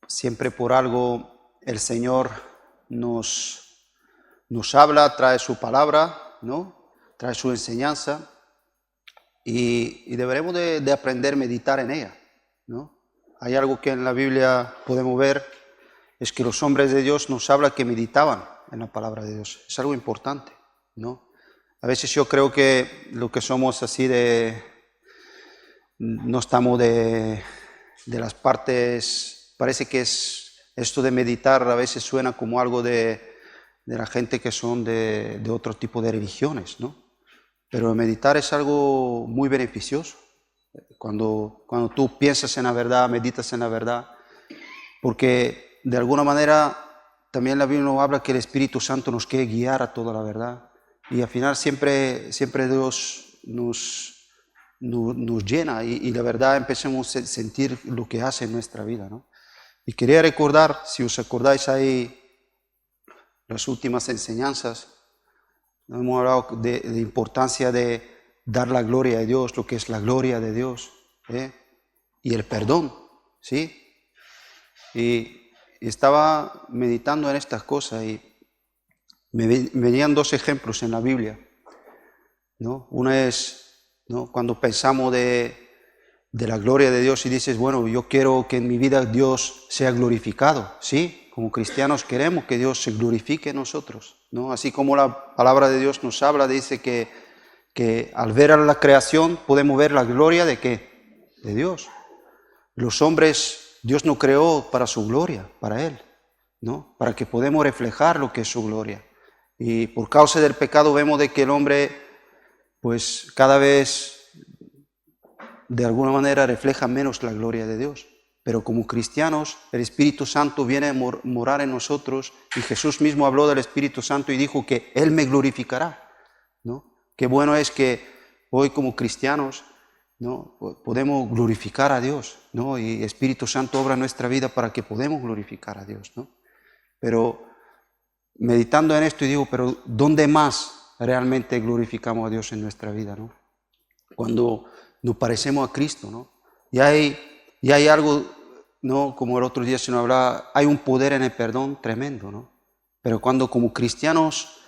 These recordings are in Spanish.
siempre por algo el Señor nos habla, trae su palabra, ¿no? Trae su enseñanza y deberemos de aprender a meditar en ella, ¿no? Hay algo que en la Biblia podemos ver, es que los hombres de Dios nos hablan que meditaban en la palabra de Dios. Es algo importante, ¿no? A veces yo creo que lo que somos así no estamos de las partes, parece que es esto de meditar a veces suena como algo de la gente que son de otro tipo de religiones, ¿no? Pero meditar es algo muy beneficioso. Cuando tú piensas en la verdad, meditas en la verdad, porque de alguna manera también la Biblia nos habla que el Espíritu Santo nos quiere guiar a toda la verdad y al final siempre Dios nos llena y la verdad empecemos a sentir lo que hace en nuestra vida, ¿no? Y quería recordar, si os acordáis ahí, las últimas enseñanzas, hemos hablado de importancia de dar la gloria a Dios, lo que es la gloria de Dios, y el perdón, ¿sí? Y estaba meditando en estas cosas y me venían dos ejemplos en la Biblia, ¿no? Una es, ¿no?, cuando pensamos de la gloria de Dios y dices, bueno, yo quiero que en mi vida Dios sea glorificado, ¿sí? Como cristianos queremos que Dios se glorifique en nosotros, ¿no? Así como la palabra de Dios nos habla, dice que al ver a la creación podemos ver la gloria de ¿qué? De Dios. Los hombres, Dios nos creó para su gloria, para Él, ¿no? Para que podamos reflejar lo que es su gloria. Y por causa del pecado vemos de que el hombre, pues cada vez de alguna manera refleja menos la gloria de Dios. Pero como cristianos, el Espíritu Santo viene a morar en nosotros y Jesús mismo habló del Espíritu Santo y dijo que Él me glorificará, ¿no? Qué bueno es que hoy como cristianos, ¿no?, podemos glorificar a Dios, ¿no? Y Espíritu Santo obra en nuestra vida para que podamos glorificar a Dios, ¿no? Pero meditando en esto y digo, pero ¿dónde más realmente glorificamos a Dios en nuestra vida, ¿no? Cuando nos parecemos a Cristo, ¿no? Y hay algo, ¿no?, como el otro día se nos hablaba, hay un poder en el perdón tremendo, ¿no? Pero cuando como cristianos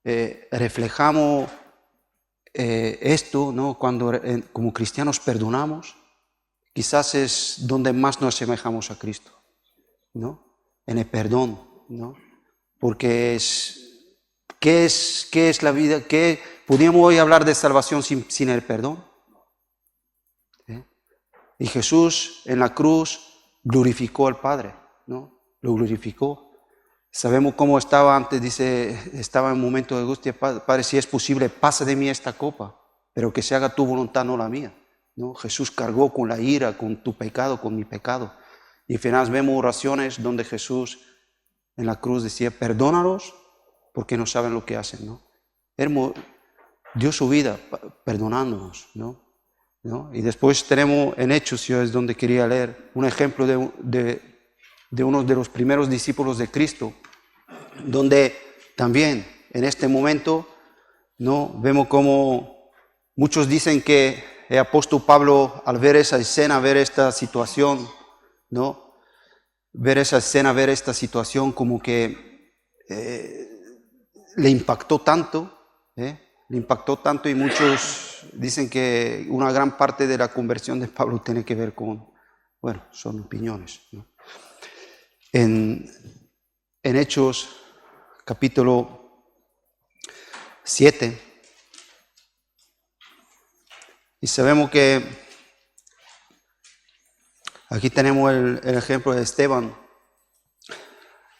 reflejamos esto, ¿no?, cuando como cristianos perdonamos, quizás es donde más nos asemejamos a Cristo, ¿no? En el perdón, ¿no? Porque ¿qué es la vida? ¿Podríamos hoy hablar de salvación sin el perdón? Y Jesús en la cruz glorificó al Padre, ¿no? Lo glorificó. Sabemos cómo estaba antes, dice, estaba en un momento de angustia, Padre, si es posible, pasa de mí esta copa, pero que se haga tu voluntad, no la mía, ¿no? Jesús cargó con la ira, con tu pecado, con mi pecado. Y al final vemos oraciones donde Jesús en la cruz decía, perdónalos porque no saben lo que hacen, ¿no? Él dio su vida perdonándonos, ¿no? Y después tenemos en Hechos, yo es donde quería leer, un ejemplo de uno de los primeros discípulos de Cristo, donde también en este momento, ¿no?, vemos como muchos dicen que el apóstol Pablo al ver esa escena, ver esta situación, ¿no?, ver esa escena, ver esta situación como que le impactó tanto, y muchos dicen que una gran parte de la conversión de Pablo tiene que ver con, bueno, son opiniones, ¿no? En Hechos capítulo 7, y sabemos que aquí tenemos el ejemplo de Esteban.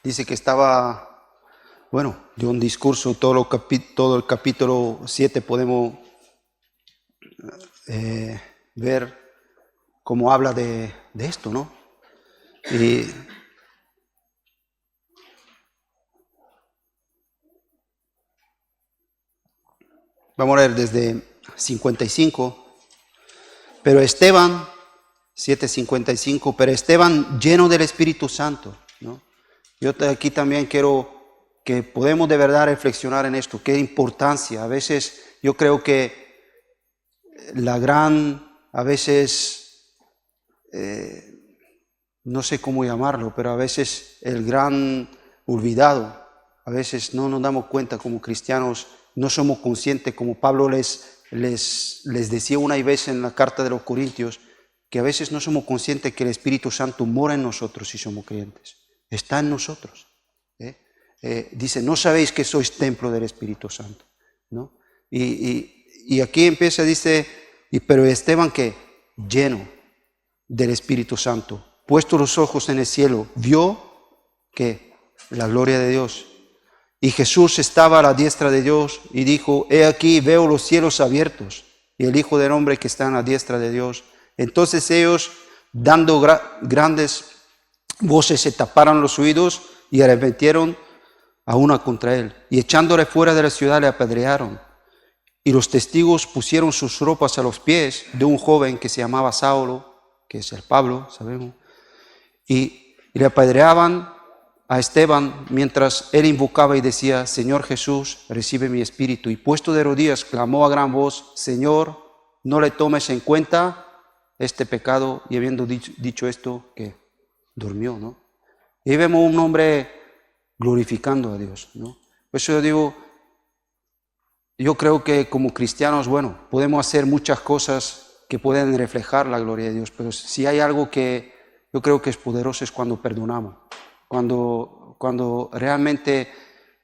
Dice que estaba, bueno, dio un discurso, todo el capítulo 7 podemos ver cómo habla de esto, ¿no? Y vamos a ver desde 55. Pero Esteban, 7:55, pero Esteban lleno del Espíritu Santo, ¿no? Yo aquí también quiero que podemos de verdad reflexionar en esto, qué importancia. A veces yo creo que a veces no sé cómo llamarlo, pero a veces el gran olvidado, a veces no nos damos cuenta como cristianos, no somos conscientes, como Pablo les decía una vez en la carta de los Corintios, que a veces no somos conscientes que el Espíritu Santo mora en nosotros si somos creyentes, está en nosotros. Dice, no sabéis que sois templo del Espíritu Santo, ¿no? Y aquí empieza, dice, pero Esteban, que lleno del Espíritu Santo, puesto los ojos en el cielo, vio que la gloria de Dios. Y Jesús estaba a la diestra de Dios y dijo, he aquí, veo los cielos abiertos y el Hijo del Hombre que está a la diestra de Dios. Entonces ellos, dando grandes voces, se taparon los oídos y arremetieron a una contra él. Y echándole fuera de la ciudad le apedrearon. Y los testigos pusieron sus ropas a los pies de un joven que se llamaba Saulo, que es el Pablo, sabemos, y le apedreaban a Esteban mientras él invocaba y decía, Señor Jesús, recibe mi espíritu. Y puesto de rodillas, clamó a gran voz, Señor, no le tomes en cuenta este pecado. Y habiendo dicho esto, que durmió, ¿no? Y vemos un hombre glorificando a Dios, ¿no? Por eso yo digo, yo creo que como cristianos, bueno, podemos hacer muchas cosas que pueden reflejar la gloria de Dios, pero si hay algo que yo creo que es poderoso es cuando perdonamos, cuando realmente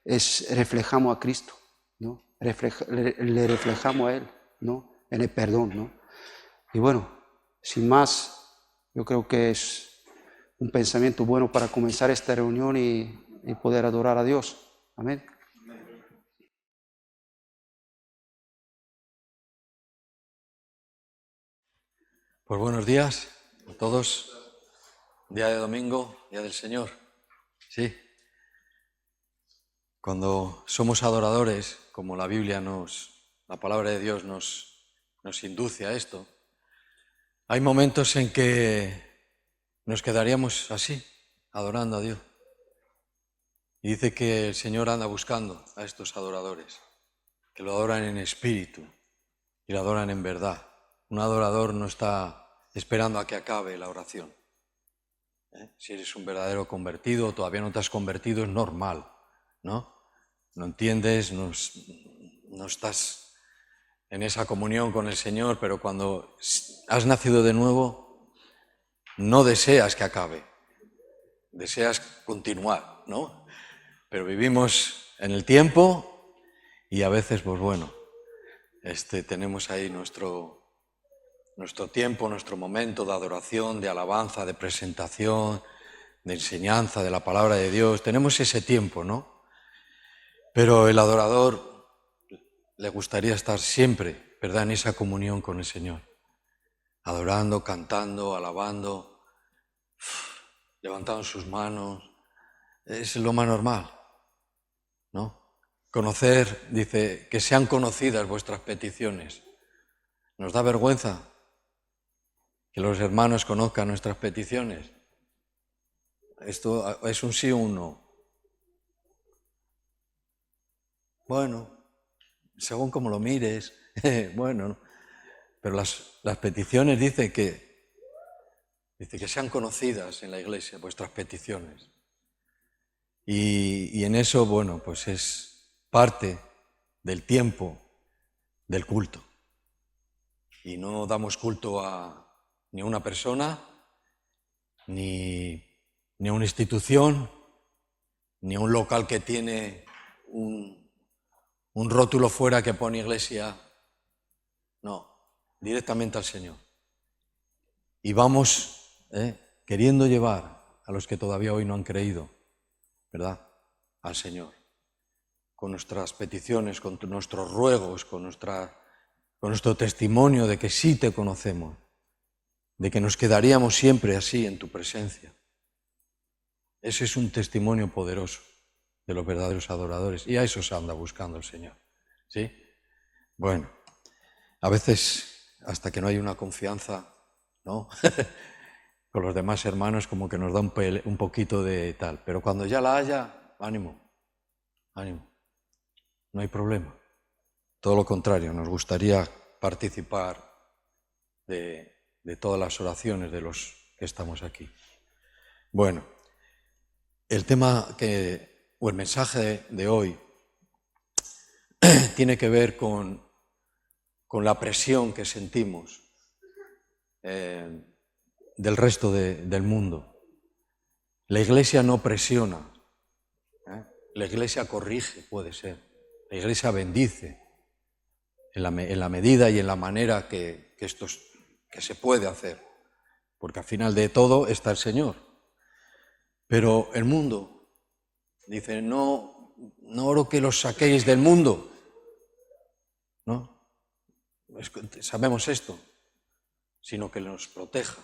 reflejamos a Cristo, ¿no? Le reflejamos a Él, ¿no? En el perdón, ¿no? Y bueno, sin más, yo creo que es un pensamiento bueno para comenzar esta reunión y poder adorar a Dios. Amén. Pues buenos días a todos. Día de domingo, día del Señor. Sí. Cuando somos adoradores, como la Biblia la palabra de Dios nos induce a esto, hay momentos en que nos quedaríamos así, adorando a Dios. Y dice que el Señor anda buscando a estos adoradores, que lo adoran en espíritu y lo adoran en verdad. Un adorador no está esperando a que acabe la oración. Si eres un verdadero convertido o todavía no te has convertido, es normal, ¿no? No entiendes, no estás en esa comunión con el Señor, pero cuando has nacido de nuevo, no deseas que acabe, deseas continuar, ¿no? Pero vivimos en el tiempo y a veces, pues bueno, tenemos ahí nuestro tiempo, nuestro momento de adoración, de alabanza, de presentación, de enseñanza de la palabra de Dios. Tenemos ese tiempo, ¿no? Pero el adorador le gustaría estar siempre, ¿verdad?, en esa comunión con el Señor. Adorando, cantando, alabando, levantando sus manos. Es lo más normal, ¿no? Conocer, dice, que sean conocidas vuestras peticiones. ¿Nos da vergüenza que los hermanos conozcan nuestras peticiones? Esto es un sí o un no. Bueno, según como lo mires, bueno, pero las peticiones dice que sean conocidas en la iglesia, vuestras peticiones. Y en eso, bueno, pues es parte del tiempo del culto. Y no damos culto ni a una persona, ni a una institución, ni a un local que tiene un rótulo fuera que pone iglesia. No, directamente al Señor. Y vamos queriendo llevar a los que todavía hoy no han creído, ¿verdad?, al Señor. Con nuestras peticiones, con nuestros ruegos, con nuestro testimonio de que sí te conocemos, de que nos quedaríamos siempre así en tu presencia. Ese es un testimonio poderoso de los verdaderos adoradores, y a eso se anda buscando el Señor. ¿Sí? Bueno, a veces, hasta que no hay una confianza, ¿no? con los demás hermanos, como que nos da un poquito de tal. Pero cuando ya la haya, ánimo, ánimo. No hay problema. Todo lo contrario, nos gustaría participar de todas las oraciones de los que estamos aquí. Bueno, el tema o el mensaje de hoy tiene que ver con la presión que sentimos del resto del mundo. La Iglesia no presiona, la Iglesia corrige, puede ser, la Iglesia bendice en la medida y en la manera que se puede hacer, porque al final de todo está el Señor. Pero el mundo dice, no oro que los saquéis del mundo, ¿no? Sabemos esto, sino que nos proteja.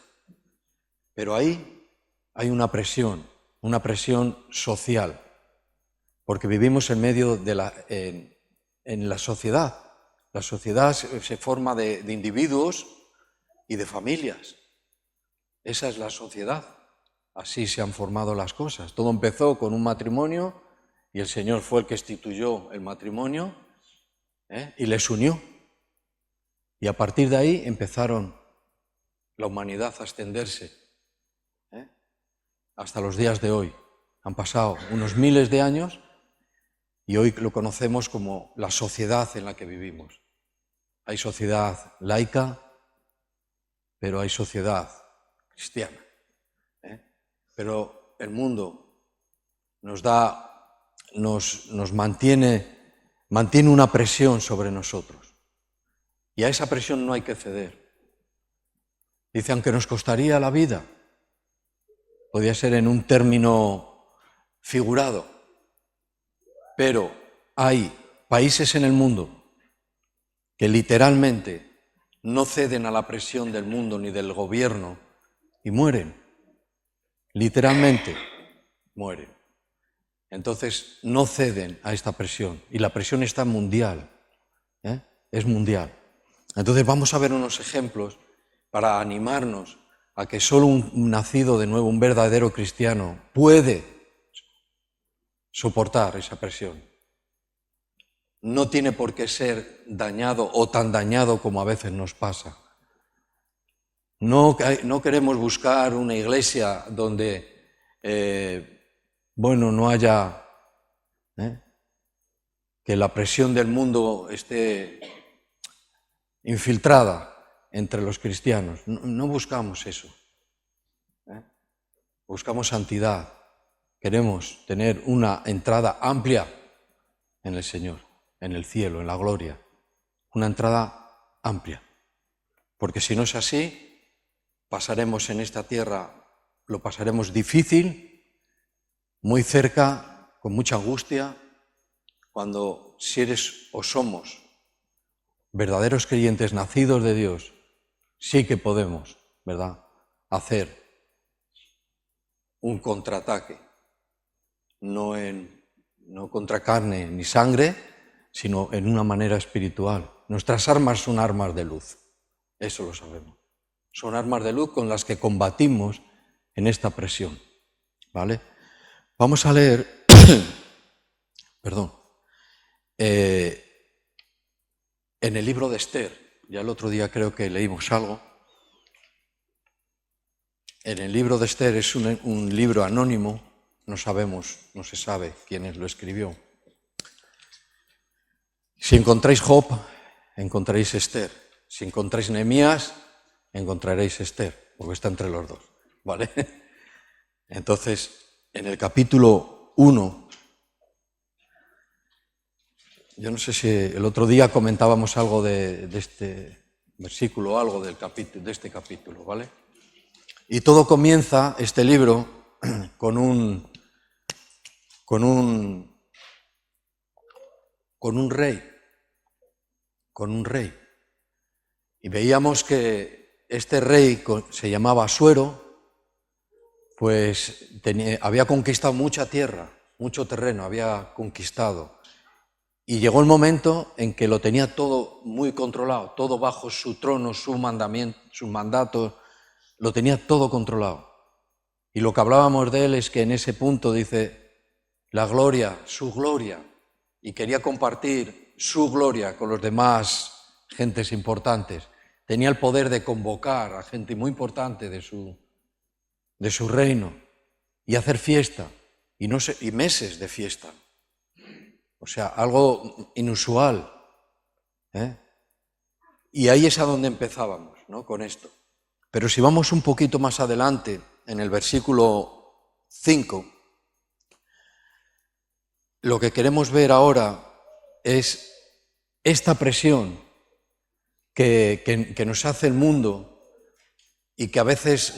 Pero ahí hay una presión social, porque vivimos en medio en la sociedad. La sociedad se forma de individuos y de familias. Esa es la sociedad. Así se han formado las cosas. Todo empezó con un matrimonio y el Señor fue el que instituyó el matrimonio y les unió. Y a partir de ahí empezaron la humanidad a extenderse hasta los días de hoy. Han pasado unos miles de años y hoy lo conocemos como la sociedad en la que vivimos. Hay sociedad laica, pero hay sociedad cristiana. Pero el mundo nos mantiene una presión sobre nosotros. Y a esa presión no hay que ceder. Dice, aunque nos costaría la vida, podría ser en un término figurado, pero hay países en el mundo que literalmente no ceden a la presión del mundo ni del gobierno y mueren. Literalmente mueren. Entonces no ceden a esta presión y la presión está mundial, es mundial. Entonces vamos a ver unos ejemplos para animarnos a que solo un nacido de nuevo, un verdadero cristiano, puede soportar esa presión. No tiene por qué ser dañado o tan dañado como a veces nos pasa. No queremos buscar una iglesia donde, no haya, que la presión del mundo esté infiltrada entre los cristianos. No buscamos eso. Buscamos santidad. Queremos tener una entrada amplia en el Señor, en el cielo, en la gloria. Una entrada amplia. Porque si no es así, pasaremos en esta tierra, lo pasaremos difícil, muy cerca, con mucha angustia, cuando si eres o somos verdaderos creyentes nacidos de Dios, sí que podemos, ¿verdad?, hacer un contraataque, no contra carne ni sangre, sino en una manera espiritual. Nuestras armas son armas de luz, eso lo sabemos. Son armas de luz con las que combatimos en esta presión, ¿vale? Vamos a leer, en el libro de Esther. Ya el otro día creo que leímos algo. En el libro de Esther es un libro anónimo, no se sabe quién lo escribió. Si encontráis Job, encontraréis Esther. Si encontráis Nehemías, encontraréis Esther, porque está entre los dos, ¿vale? Entonces, en el capítulo 1, yo no sé si el otro día comentábamos algo de este versículo o algo de este capítulo, ¿vale? Y todo comienza, este libro, con un rey. Y veíamos que este rey se llamaba Asuero, pues había conquistado mucha tierra, mucho terreno, había conquistado. Y llegó el momento en que lo tenía todo muy controlado, todo bajo su trono, su mandato, lo tenía todo controlado. Y lo que hablábamos de él es que en ese punto dice la gloria, su gloria, y quería compartir su gloria con los demás gentes importantes. Tenía el poder de convocar a gente muy importante de su de su reino y hacer fiesta, y meses de fiesta. O sea, algo inusual, ¿eh? Y ahí es a donde empezábamos, ¿no?, con esto. Pero si vamos un poquito más adelante, en el versículo 5, lo que queremos ver ahora es esta presión que nos hace el mundo y que a veces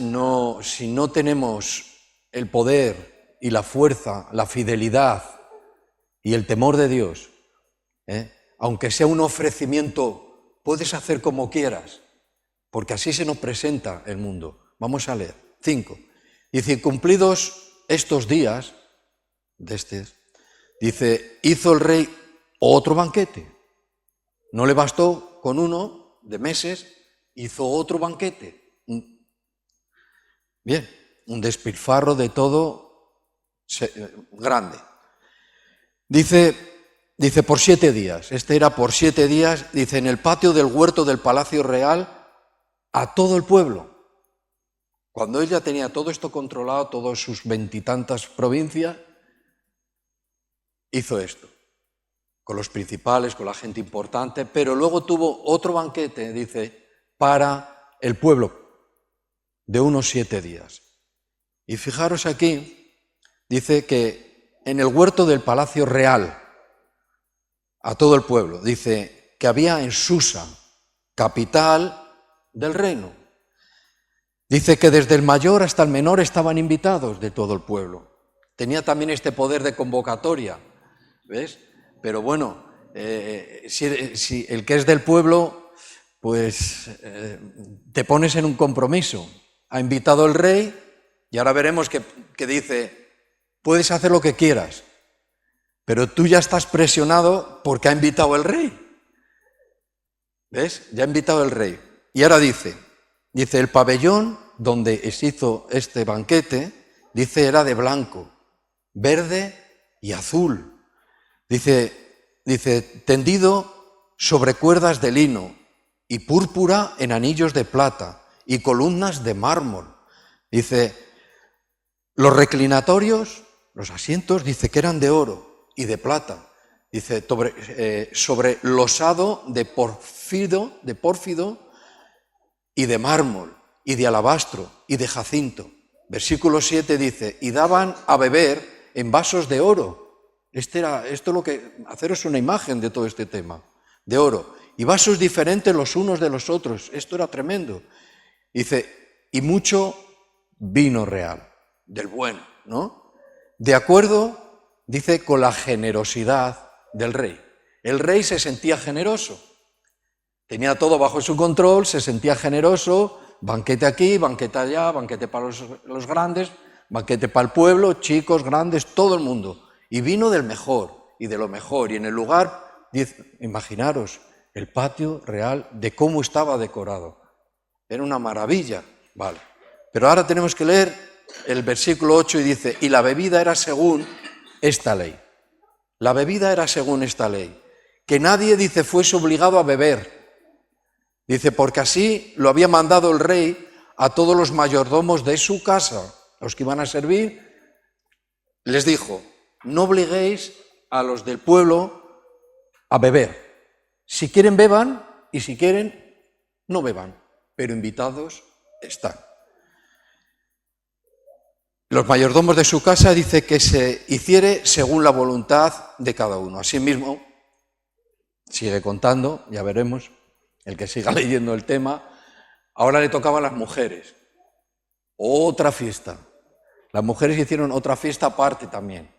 si no tenemos el poder y la fuerza, la fidelidad y el temor de Dios, aunque sea un ofrecimiento, puedes hacer como quieras, porque así se nos presenta el mundo. Vamos a leer. 5. Dice, cumplidos estos días, dice, hizo el rey otro banquete. No le bastó con uno de meses, hizo otro banquete. Bien, un despilfarro de todo grande. Dice, por 7 días. Este era por 7 días, dice, en el patio del huerto del Palacio Real, a todo el pueblo. Cuando él ya tenía todo esto controlado, todas sus 20 y tantas provincias, hizo esto, con los principales, con la gente importante, pero luego tuvo otro banquete, dice, para el pueblo, de unos 7 días. Y fijaros aquí, dice que en el huerto del Palacio Real, a todo el pueblo, dice que había en Susa, capital del reino. Dice que desde el mayor hasta el menor estaban invitados de todo el pueblo. Tenía también este poder de convocatoria, ¿ves? Pero bueno, si el que es del pueblo, pues te pones en un compromiso. Ha invitado el rey y ahora veremos que dice, puedes hacer lo que quieras, pero tú ya estás presionado porque ha invitado el rey. ¿Ves? Ya ha invitado el rey. Y ahora dice, el pabellón donde se hizo este banquete, dice, era de blanco, verde y azul. Dice, tendido sobre cuerdas de lino y púrpura en anillos de plata y columnas de mármol. Dice, los reclinatorios, los asientos, dice que eran de oro y de plata. Dice, sobre losado de pórfido y de mármol y de alabastro y de jacinto. Versículo 7 dice, y daban a beber en vasos de oro. Haceros una imagen de todo este tema, de oro. Y vasos diferentes los unos de los otros. Esto era tremendo. Dice, y mucho vino real, del bueno, ¿no? De acuerdo, dice, con la generosidad del rey. El rey se sentía generoso. Tenía todo bajo su control, se sentía generoso, banquete aquí, banquete allá, banquete para los grandes, banquete para el pueblo, chicos, grandes, todo el mundo. Y vino del mejor y de lo mejor. Y en el lugar, imaginaros, el patio real de cómo estaba decorado. Era una maravilla, vale. Pero ahora tenemos que leer el versículo 8 y dice, y la bebida era según esta ley. La bebida era según esta ley. Que nadie, dice, fuese obligado a beber. Dice, porque así lo había mandado el rey a todos los mayordomos de su casa, los que iban a servir, les dijo, no obliguéis a los del pueblo a beber. Si quieren beban y si quieren no beban, pero invitados están. Los mayordomos de su casa dice que se hiciere según la voluntad de cada uno. Asimismo, sigue contando, ya veremos, el que siga leyendo el tema, ahora le tocaba a las mujeres. Otra fiesta. Las mujeres hicieron otra fiesta aparte también.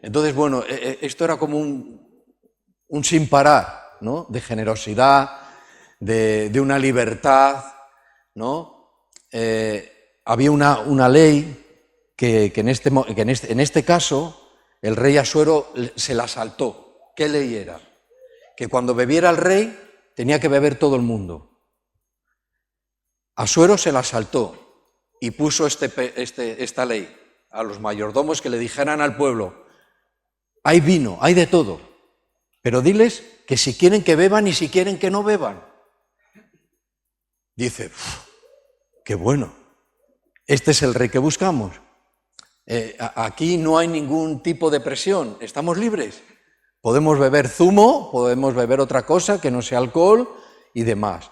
Entonces, bueno, esto era como un sin parar, ¿no? De generosidad, de una libertad, ¿no? Había una ley que en este caso el rey Asuero se la saltó. ¿Qué ley era? Que cuando bebiera el rey tenía que beber todo el mundo. Asuero se la saltó y puso esta ley a los mayordomos que le dijeran al pueblo, hay vino, hay de todo, pero diles que si quieren que beban y si quieren que no beban. Dice, qué bueno, Este es el rey que buscamos. Aquí no hay ningún tipo de presión, estamos libres. Podemos beber zumo, podemos beber otra cosa que no sea alcohol y demás.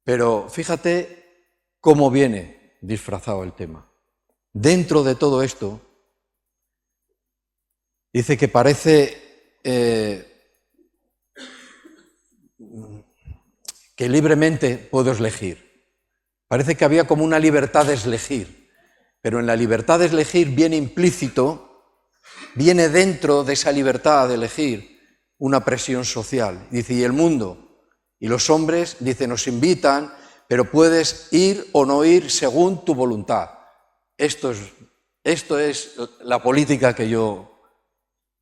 Pero fíjate cómo viene disfrazado el tema. Dentro de todo esto, dice que parece que libremente puedo elegir. Parece que había como una libertad de elegir, pero en la libertad de elegir viene implícito, viene dentro de esa libertad de elegir una presión social. Dice, y el mundo y los hombres, dice, nos invitan, pero puedes ir o no ir según tu voluntad. Esto es la política que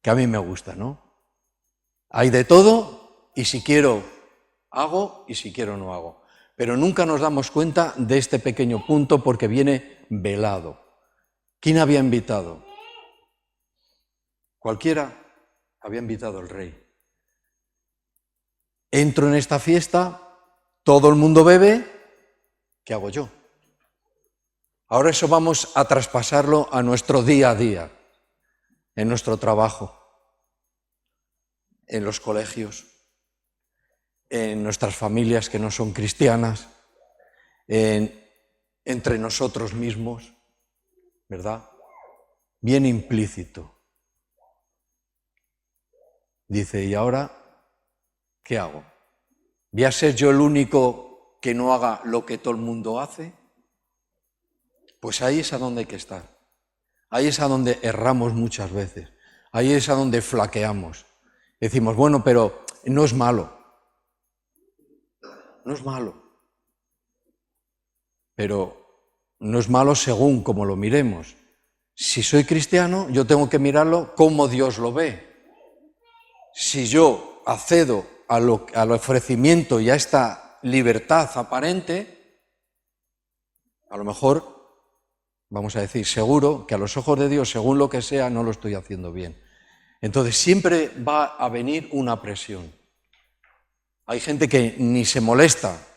a mí me gusta, ¿no? Hay de todo y si quiero hago y si quiero no hago. Pero nunca nos damos cuenta de este pequeño punto porque viene velado. ¿Quién había invitado? Cualquiera había invitado al rey. Entro en esta fiesta, todo el mundo bebe, ¿qué hago yo? Ahora eso vamos a traspasarlo a nuestro día a día, en nuestro trabajo, en los colegios, en nuestras familias que no son cristianas, entre nosotros mismos, ¿verdad? Bien implícito. Dice, ¿y ahora qué hago? ¿Voy a ser yo el único que no haga lo que todo el mundo hace? Pues ahí es a donde hay que estar. Ahí es a donde erramos muchas veces. Ahí es a donde flaqueamos. Decimos, bueno, pero no es malo. No es malo. Pero no es malo según como lo miremos. Si soy cristiano, yo tengo que mirarlo como Dios lo ve. Si yo accedo al ofrecimiento y a esta libertad aparente, a lo mejor, vamos a decir, seguro que a los ojos de Dios, según lo que sea, no lo estoy haciendo bien. Entonces siempre va a venir una presión. Hay gente que ni se molesta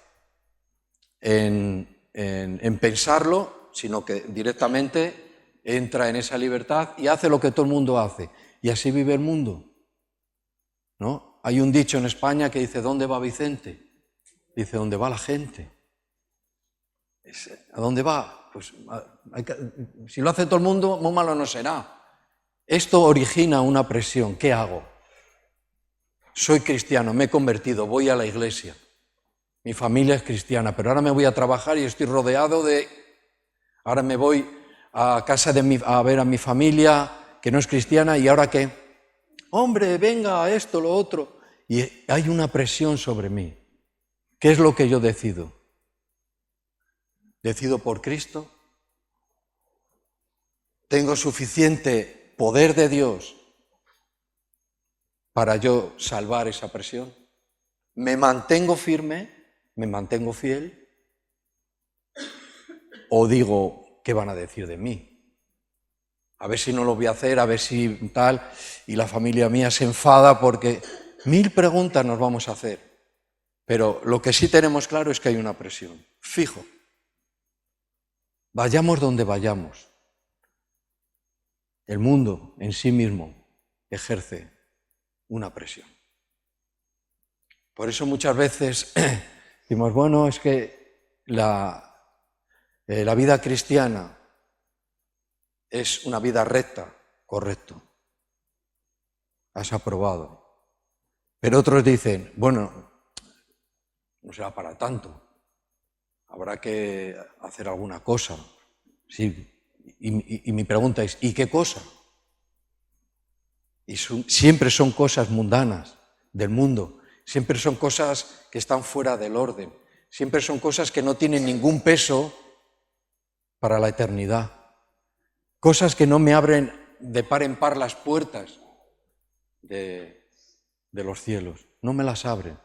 en pensarlo, sino que directamente entra en esa libertad y hace lo que todo el mundo hace. Y así vive el mundo, ¿no? Hay un dicho en España que dice, ¿dónde va Vicente? Dice, ¿dónde va la gente? ¿A dónde va? Pues si lo hace todo el mundo, muy malo no será. Esto origina una presión. ¿Qué hago? Soy cristiano, me he convertido, voy a la iglesia. Mi familia es cristiana, pero ahora me voy a trabajar y estoy rodeado de... Ahora me voy a casa a ver a mi familia que no es cristiana y ahora ¿qué? Hombre, venga, esto, lo otro. Y hay una presión sobre mí. ¿Qué es lo que yo decido? ¿Decido por Cristo? ¿Tengo suficiente poder de Dios para yo salvar esa presión? ¿Me mantengo firme? ¿Me mantengo fiel? ¿O digo, qué van a decir de mí? A ver si no lo voy a hacer, a ver si tal, y la familia mía se enfada porque 1000 preguntas nos vamos a hacer. Pero lo que sí tenemos claro es que hay una presión, fijo. Vayamos donde vayamos. El mundo en sí mismo ejerce una presión. Por eso muchas veces decimos, bueno, es que la vida cristiana es una vida recta, correcto. Has aprobado. Pero otros dicen, bueno, no será para tanto. Habrá que hacer alguna cosa. Sí. Y mi pregunta es, ¿y qué cosa? Y siempre son cosas mundanas del mundo. Siempre son cosas que están fuera del orden. Siempre son cosas que no tienen ningún peso para la eternidad. Cosas que no me abren de par en par las puertas de los cielos. No me las abren.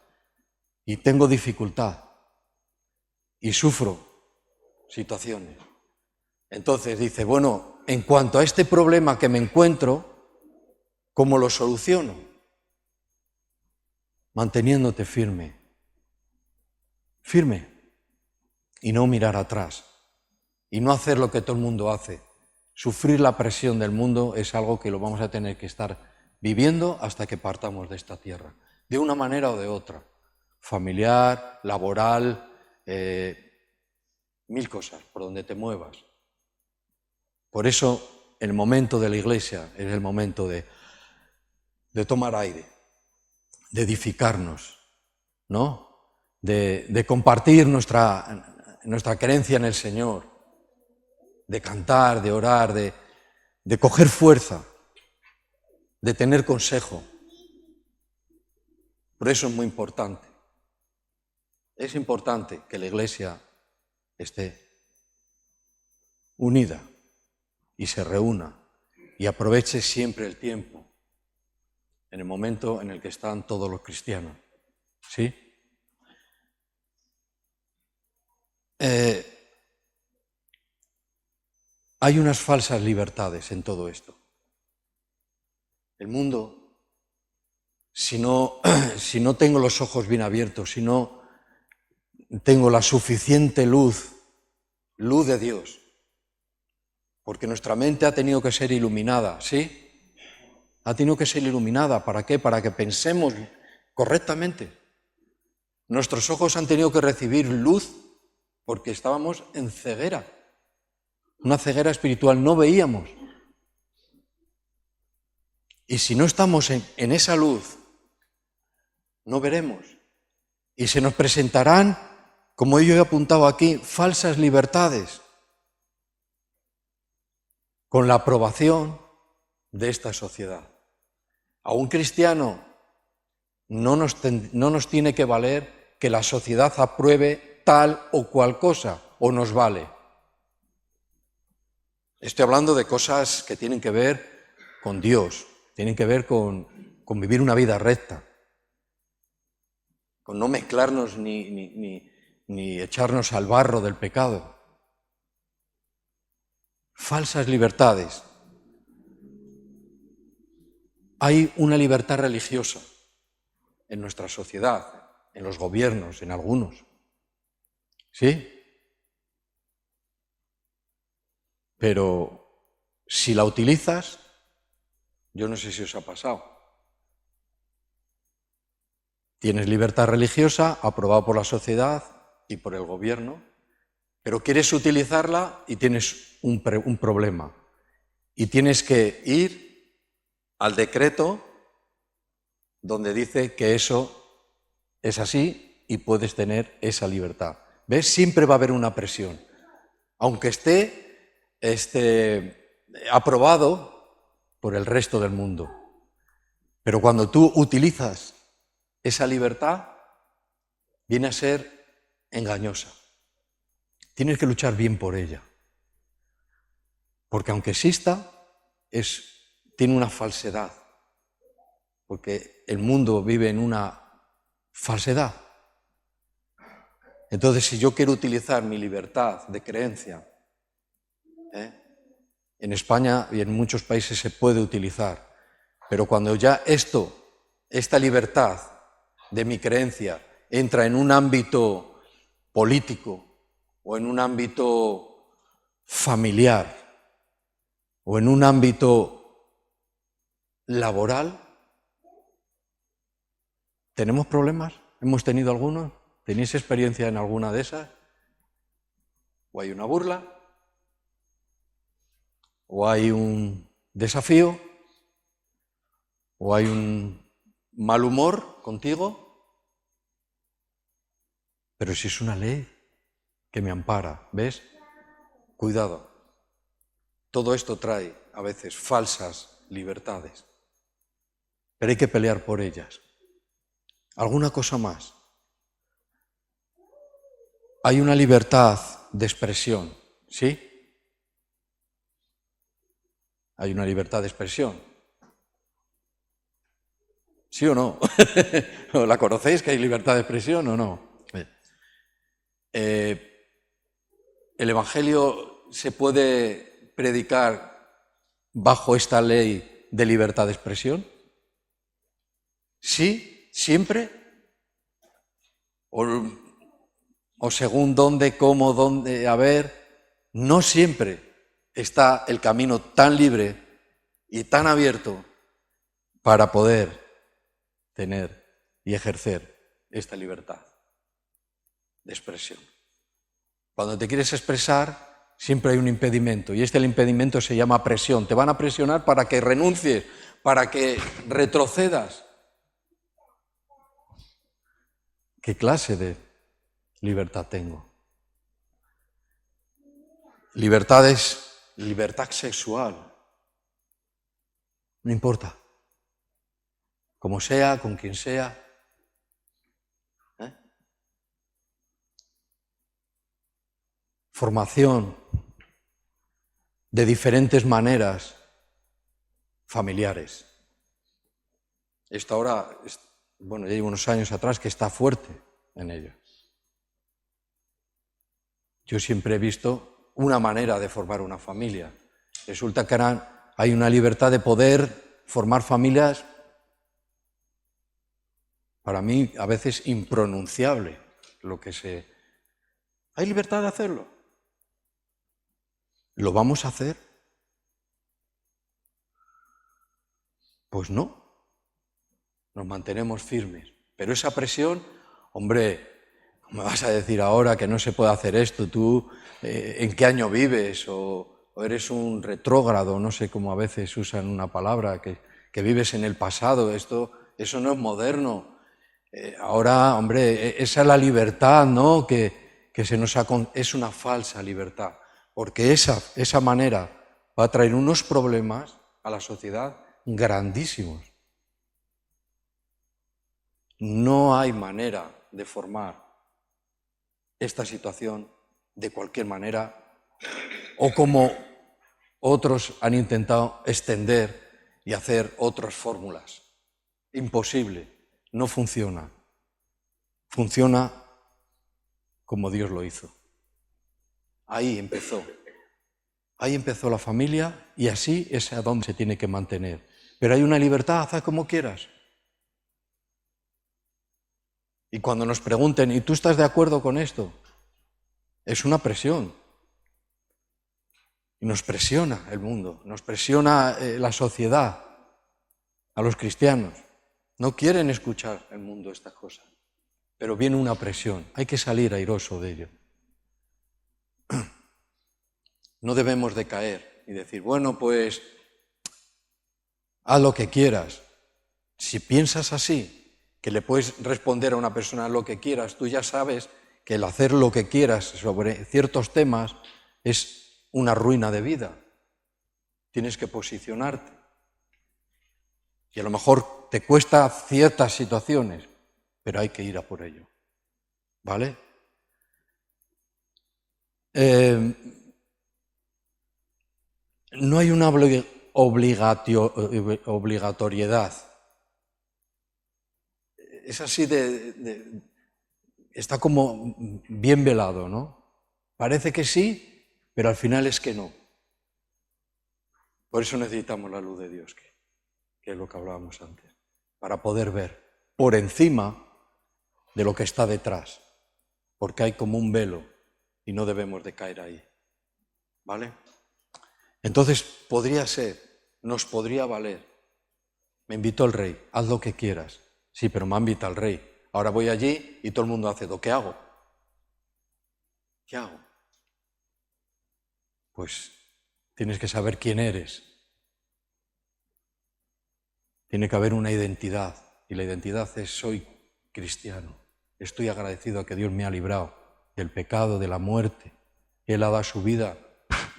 Y tengo dificultad. Y sufro situaciones. Entonces dice, bueno, en cuanto a este problema que me encuentro, ¿cómo lo soluciono? Manteniéndote firme. Firme. Y no mirar atrás. y no hacer lo que todo el mundo hace. Sufrir la presión del mundo es algo que lo vamos a tener que estar viviendo hasta que partamos de esta tierra, de una manera o de otra, familiar, laboral, mil cosas, por donde te muevas. Por eso el momento de la Iglesia es el momento de tomar aire, de edificarnos, ¿no? De compartir nuestra creencia en el Señor, de cantar, de orar, de coger fuerza, de tener consejo. Por eso es muy importante. Es importante que la Iglesia esté unida y se reúna y aproveche siempre el tiempo en el momento en el que están todos los cristianos. ¿Sí? Hay unas falsas libertades en todo esto. El mundo, si no tengo los ojos bien abiertos, si no tengo la suficiente luz de Dios, porque nuestra mente ha tenido que ser iluminada, ¿sí? Ha tenido que ser iluminada. ¿Para qué? Para que pensemos correctamente. Nuestros ojos han tenido que recibir luz porque estábamos en ceguera. Una ceguera espiritual, no veíamos. Y si no estamos en esa luz, no veremos. Y se nos presentarán, como yo he apuntado aquí, falsas libertades, con la aprobación de esta sociedad. A un cristiano no nos tiene que valer que la sociedad apruebe tal o cual cosa, o nos vale. Estoy hablando de cosas que tienen que ver con Dios, tienen que ver con vivir una vida recta, con no mezclarnos ni echarnos al barro del pecado. Falsas libertades. Hay una libertad religiosa en nuestra sociedad, en los gobiernos, en algunos. ¿Sí? Pero si la utilizas, yo no sé si os ha pasado. Tienes libertad religiosa aprobada por la sociedad y por el gobierno, pero quieres utilizarla y tienes un problema. Y tienes que ir al decreto donde dice que eso es así y puedes tener esa libertad. ¿Ves? Siempre va a haber una presión. Aunque esté aprobado por el resto del mundo. Pero cuando tú utilizas esa libertad, viene a ser engañosa. Tienes que luchar bien por ella. Porque aunque exista, tiene una falsedad. Porque el mundo vive en una falsedad. Entonces, si yo quiero utilizar mi libertad de creencia, en España y en muchos países se puede utilizar, pero cuando ya esta libertad de mi creencia entra en un ámbito político o en un ámbito familiar o en un ámbito laboral, ¿tenemos problemas? ¿Hemos tenido algunos? ¿Tenéis experiencia en alguna de esas? ¿O hay una burla? ¿O hay un desafío? ¿O hay un mal humor contigo? Pero si es una ley que me ampara, ¿ves? Cuidado. Todo esto trae a veces falsas libertades, pero hay que pelear por ellas. ¿Alguna cosa más? Hay una libertad de expresión, ¿sí? Hay una libertad de expresión. ¿Sí o no? ¿La conocéis que hay libertad de expresión o no? ¿El Evangelio se puede predicar bajo esta ley de libertad de expresión? ¿Sí? ¿Siempre? ¿O según dónde, cómo, dónde? A ver, no siempre está el camino tan libre y tan abierto para poder tener y ejercer esta libertad de expresión. Cuando te quieres expresar, siempre hay un impedimento, y el impedimento se llama presión. Te van a presionar para que renuncies, para que retrocedas. ¿Qué clase de libertad tengo? Libertad es libertad sexual. No importa. Como sea, con quien sea. Formación de diferentes maneras familiares. Esto ahora, bueno, ya llevo unos años atrás que está fuerte en ello. Yo siempre he visto una manera de formar una familia. Resulta que ahora hay una libertad de poder formar familias, para mí a veces impronunciable, Hay libertad de hacerlo. ¿Lo vamos a hacer? Pues no. Nos mantenemos firmes. Pero esa presión, hombre, me vas a decir ahora que no se puede hacer esto, tú ¿en qué año vives? O eres un retrógrado, no sé cómo a veces usan una palabra, que vives en el pasado, eso no es moderno. Ahora, hombre, esa es la libertad, ¿no? Que es una falsa libertad, porque esa manera va a traer unos problemas a la sociedad grandísimos. No hay manera de formar esta situación de cualquier manera, o como otros han intentado extender y hacer otras fórmulas. Imposible, no funciona. Funciona como Dios lo hizo. Ahí empezó la familia y así es a donde se tiene que mantener. Pero hay una libertad, haz como quieras. Y cuando nos pregunten, ¿y tú estás de acuerdo con esto? Es una presión. Y nos presiona el mundo, nos presiona la sociedad, a los cristianos. No quieren escuchar el mundo estas cosas. Pero viene una presión, hay que salir airoso de ello. No debemos de caer y decir, bueno, pues haz lo que quieras. Si piensas así, que le puedes responder a una persona lo que quieras, tú ya sabes que el hacer lo que quieras sobre ciertos temas es una ruina de vida. Tienes que posicionarte. Y a lo mejor te cuesta ciertas situaciones, pero hay que ir a por ello. ¿Vale? No hay una obligatoriedad. Es así está como bien velado, ¿no? Parece que sí, pero al final es que no. Por eso necesitamos la luz de Dios, que es lo que hablábamos antes, para poder ver por encima de lo que está detrás, porque hay como un velo y no debemos de caer ahí. ¿Vale? Entonces nos podría valer. Me invitó el rey, haz lo que quieras. Sí, pero me invita el rey. Ahora voy allí y todo el mundo hace lo que hago. ¿Qué hago? Pues tienes que saber quién eres. Tiene que haber una identidad, y la identidad es soy cristiano. Estoy agradecido a que Dios me ha librado del pecado, de la muerte. Él ha dado su vida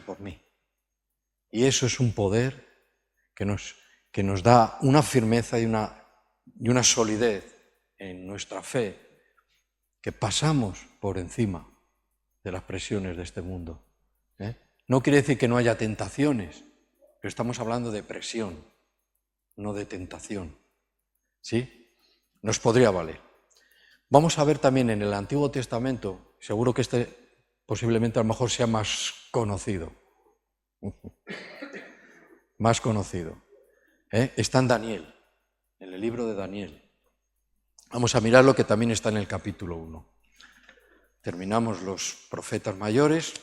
por mí. Y eso es un poder que nos da una firmeza y una solidez en nuestra fe, que pasamos por encima de las presiones de este mundo. No quiere decir que no haya tentaciones, pero estamos hablando de presión, no de tentación. ¿Sí? Nos podría valer. Vamos a ver también en el Antiguo Testamento, seguro que posiblemente a lo mejor sea más conocido. Más conocido. Está en Daniel, en el libro de Daniel. Vamos a mirar lo que también está en el capítulo 1. Terminamos los profetas mayores.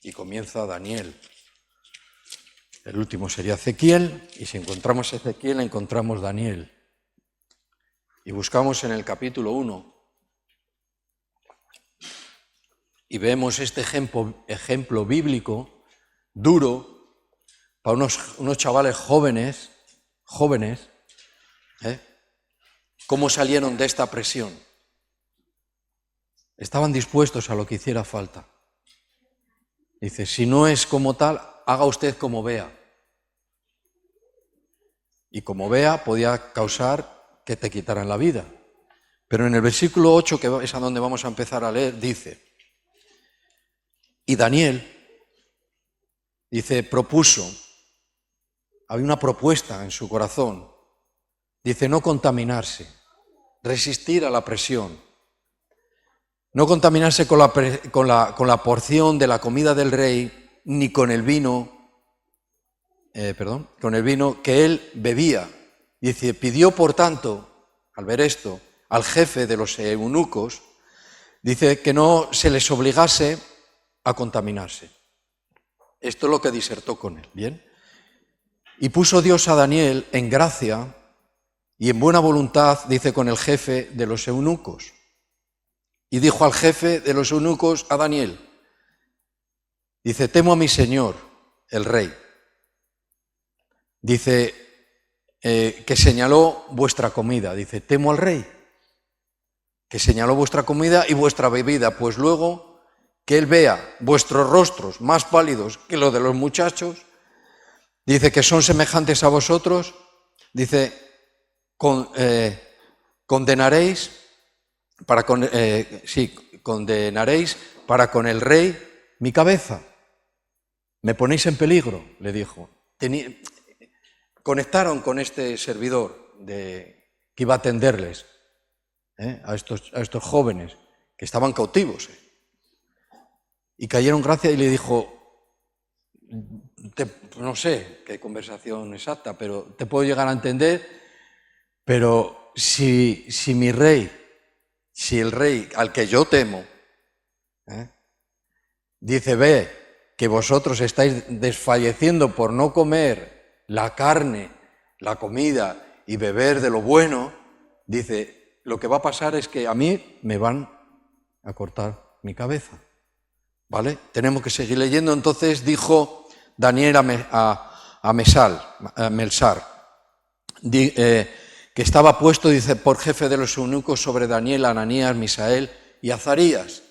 y comienza Daniel. El último sería Ezequiel, y si encontramos Ezequiel, encontramos Daniel. Y buscamos en el capítulo 1 y vemos este ejemplo bíblico duro para unos chavales jóvenes, cómo salieron de esta presión. Estaban dispuestos a lo que hiciera falta. Dice, si no es como tal, haga usted como vea. Y como vea podía causar que te quitaran la vida. Pero en el versículo 8, que es a donde vamos a empezar a leer, dice, y Daniel, dice, propuso, había una propuesta en su corazón, dice, no contaminarse, resistir a la presión, no contaminarse con la porción de la comida del rey, ni con el vino, con el vino que él bebía. Dice, pidió por tanto, al ver esto, al jefe de los eunucos, dice que no se les obligase a contaminarse. Esto es lo que disertó con él, ¿bien? Y puso Dios a Daniel en gracia y en buena voluntad, dice, con el jefe de los eunucos. Y dijo al jefe de los eunucos a Daniel, dice, temo a mi señor, el rey. Dice, que señaló vuestra comida. Dice, temo al rey, que señaló vuestra comida y vuestra bebida, pues luego que él vea vuestros rostros más pálidos que los de los muchachos, dice que son semejantes a vosotros, dice, condenaréis para con el rey mi cabeza. Me ponéis en peligro, le dijo. Conectaron con este servidor que iba a atenderles, a estos jóvenes que estaban cautivos. Y cayeron gracia y le dijo, no sé qué conversación exacta, pero te puedo llegar a entender, pero si mi rey, si el rey al que yo temo, dice, ve que vosotros estáis desfalleciendo por no comer la carne, la comida y beber de lo bueno, dice, lo que va a pasar es que a mí me van a cortar mi cabeza. ¿Vale? Tenemos que seguir leyendo. Entonces dijo Daniel a Melsar, que estaba puesto, dice, por jefe de los eunucos sobre Daniel, Ananías, Misael y Azarías.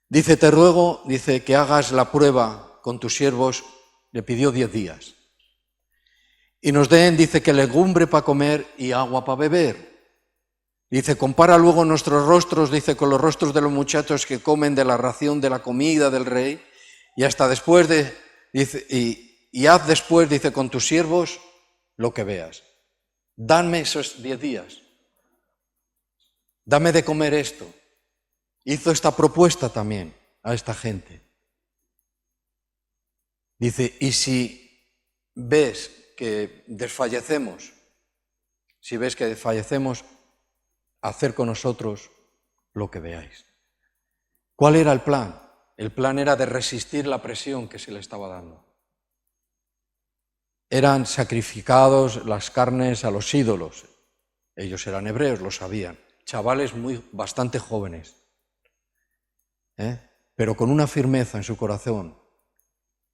Dice, te ruego, dice, que hagas la prueba con tus siervos, le pidió 10 días. Y nos den, dice, que legumbre para comer y agua para beber. Dice, compara luego nuestros rostros, dice, con los rostros de los muchachos que comen de la ración de la comida del rey, y hasta después dice, y haz después, dice, con tus siervos lo que veas. Dame esos 10 días. Dame de comer esto. Hizo esta propuesta también a esta gente. Dice, y si ves que desfallecemos, hacer con nosotros lo que veáis. ¿Cuál era el plan? El plan era de resistir la presión que se le estaba dando. Eran sacrificados las carnes a los ídolos. Ellos eran hebreos, lo sabían. Chavales bastante jóvenes. Pero con una firmeza en su corazón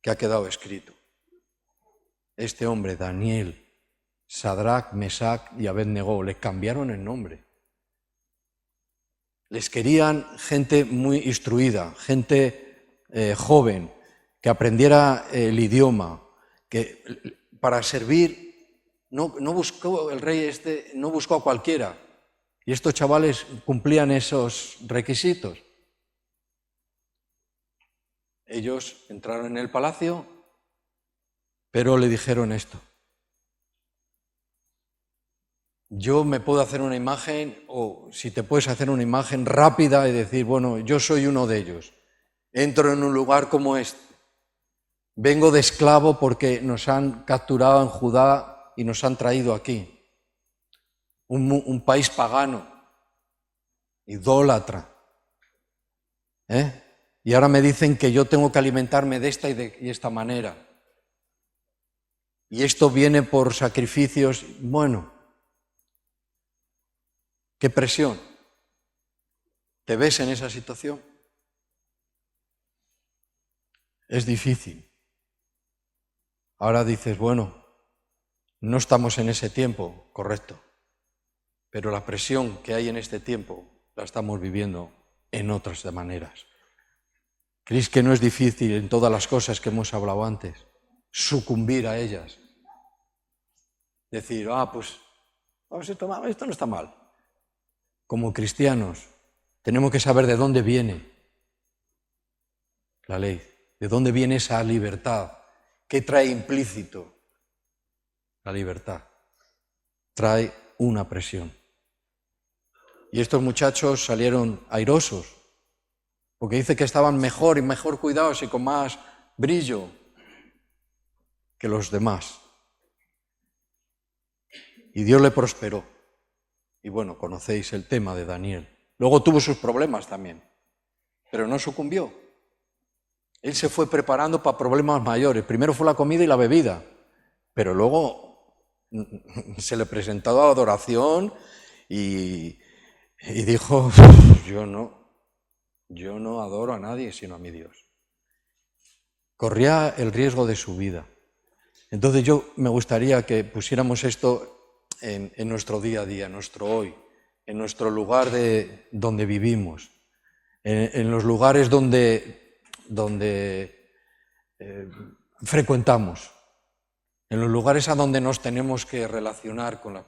que ha quedado escrito. Este hombre, Daniel, Sadrach, Mesac y Abednego, les cambiaron el nombre. Les querían gente muy instruida, gente joven, que aprendiera el idioma, que para servir no buscó el rey no buscó a cualquiera. Y estos chavales cumplían esos requisitos. Ellos entraron en el palacio, pero le dijeron esto. Yo me puedo hacer una imagen, o si te puedes hacer una imagen rápida y decir, bueno, yo soy uno de ellos. Entro en un lugar como este. Vengo de esclavo porque nos han capturado en Judá y nos han traído aquí. Un país pagano, idólatra. Y ahora me dicen que yo tengo que alimentarme de esta y esta manera. Y esto viene por sacrificios. Bueno, qué presión. ¿Te ves en esa situación? Es difícil. Ahora dices, bueno, no estamos en ese tiempo, correcto, pero la presión que hay en este tiempo la estamos viviendo en otras maneras. ¿Creéis que no es difícil en todas las cosas que hemos hablado antes sucumbir a ellas? Decir, pues esto no está mal. Como cristianos tenemos que saber de dónde viene la ley, de dónde viene esa libertad. ¿Qué trae implícito la libertad? Trae una presión. Y estos muchachos salieron airosos, porque dice que estaban mejor y mejor cuidados y con más brillo que los demás. Y Dios le prosperó. Y bueno, conocéis el tema de Daniel. Luego tuvo sus problemas también, pero no sucumbió. Él se fue preparando para problemas mayores. Primero fue la comida y la bebida, pero luego se le presentó a adoración y dijo, yo no adoro a nadie sino a mi Dios. Corría el riesgo de su vida. Entonces yo me gustaría que pusiéramos esto en nuestro día a día, en nuestro hoy, en nuestro lugar donde vivimos, en los lugares donde frecuentamos, en los lugares a donde nos tenemos que relacionar con las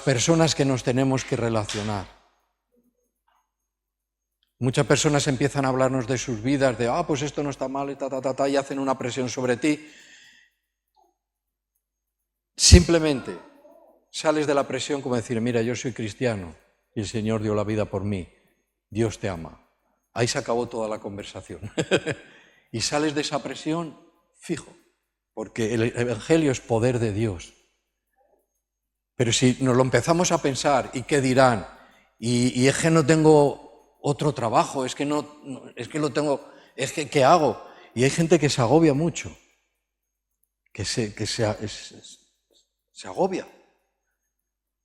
personas que nos tenemos que relacionar. Muchas personas empiezan a hablarnos de sus vidas, de, pues esto no está mal, y hacen una presión sobre ti. Simplemente sales de la presión como decir, mira, yo soy cristiano y el Señor dio la vida por mí, Dios te ama. Ahí se acabó toda la conversación. Y sales de esa presión fijo, porque el Evangelio es poder de Dios. Pero si nos lo empezamos a pensar, ¿y qué dirán? Y es que no tengo otro trabajo, es que ¿qué hago? Y hay gente que se agobia mucho, que se agobia,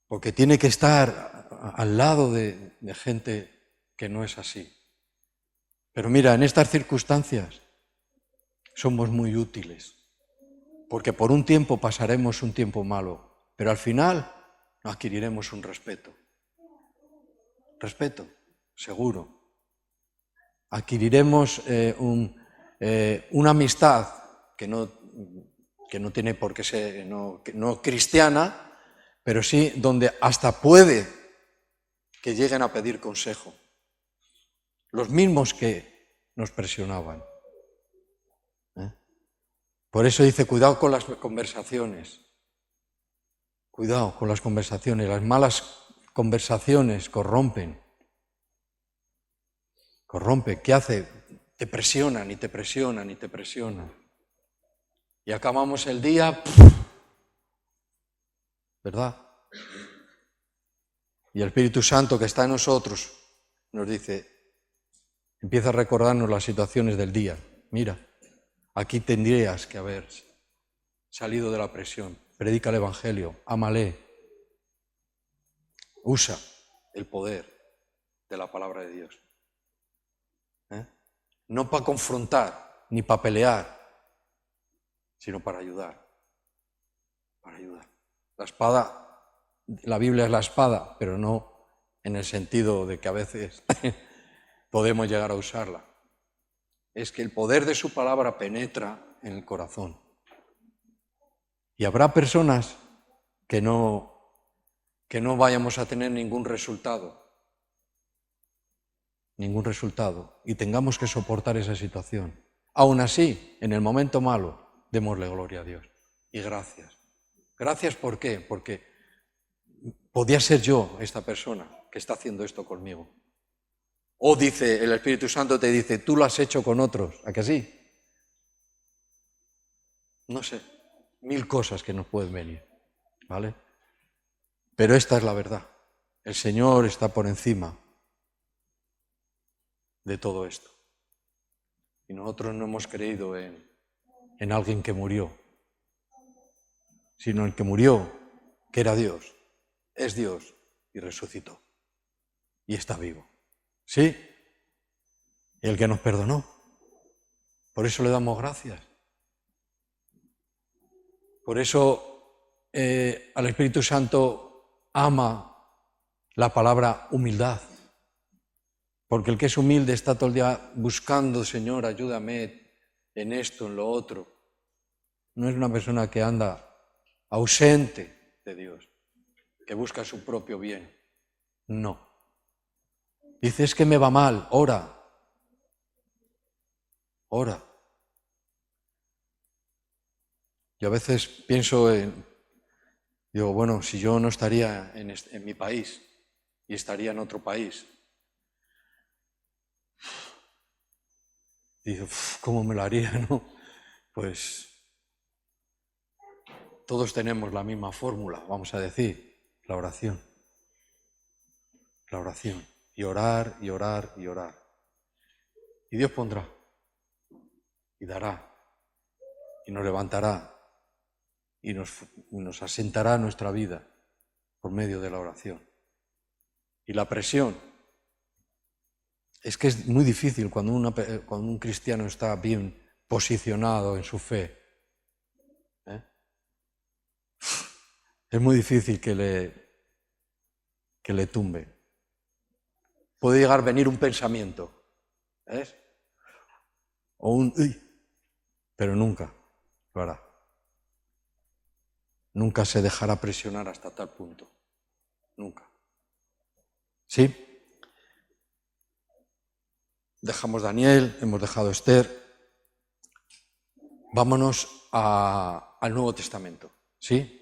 porque tiene que estar al lado de gente que no es así. Pero mira, en estas circunstancias somos muy útiles, porque por un tiempo pasaremos un tiempo malo, pero al final adquiriremos un respeto. Respeto, seguro. Adquiriremos una amistad que no tiene por qué ser no cristiana, pero sí donde hasta puede que lleguen a pedir consejo. Los mismos que nos presionaban. Por eso dice, cuidado con las conversaciones. Cuidado con las conversaciones. Las malas conversaciones corrompen. Corrompe. ¿Qué hace? Te presionan y te presionan y te presionan. Y acabamos el día, ¿verdad? Y el Espíritu Santo que está en nosotros nos dice, empieza a recordarnos las situaciones del día. Mira, aquí tendrías que haber salido de la presión. Predica el Evangelio, ámale. Usa el poder de la palabra de Dios. No para confrontar, ni para pelear, sino para ayudar. Para ayudar. La espada, la Biblia es la espada, pero no en el sentido de que a veces podemos llegar a usarla. Es que el poder de su palabra penetra en el corazón. Y habrá personas que no vayamos a tener ningún resultado, y tengamos que soportar esa situación. Aún así, en el momento malo, démosle gloria a Dios y gracias. Gracias, ¿por qué? Porque podía ser yo esta persona que está haciendo esto conmigo. O dice, el Espíritu Santo te dice, tú lo has hecho con otros, ¿a que sí? No sé, 1000 cosas que nos pueden venir, ¿vale? Pero esta es la verdad. El Señor está por encima. de todo esto. Y nosotros no hemos creído en alguien que murió, sino en el que murió, que era Dios, es Dios y resucitó. Y está vivo. ¿Sí? Y el que nos perdonó. Por eso le damos gracias. Por eso al Espíritu Santo ama la palabra humildad. Porque el que es humilde está todo el día buscando, Señor, ayúdame en esto, en lo otro. No es una persona que anda ausente de Dios, que busca su propio bien. No. Dice, es que me va mal, ora. Ora. Yo a veces pienso digo, bueno, si yo no estaría en mi país y estaría en otro país, digo, ¿cómo me lo haría, no? Pues todos tenemos la misma fórmula, vamos a decir, la oración. La oración. Y orar, y orar, y orar. Y Dios pondrá, y dará, y nos levantará, y nos asentará nuestra vida por medio de la oración. Y la presión. Es que es muy difícil cuando un cristiano está bien posicionado en su fe. Es muy difícil que le tumbe. Puede llegar a venir un pensamiento, ¿ves? O un uy, pero nunca lo hará. Nunca se dejará presionar hasta tal punto. Nunca. ¿Sí? Dejamos Daniel, hemos dejado Esther. Vámonos al Nuevo Testamento, ¿sí?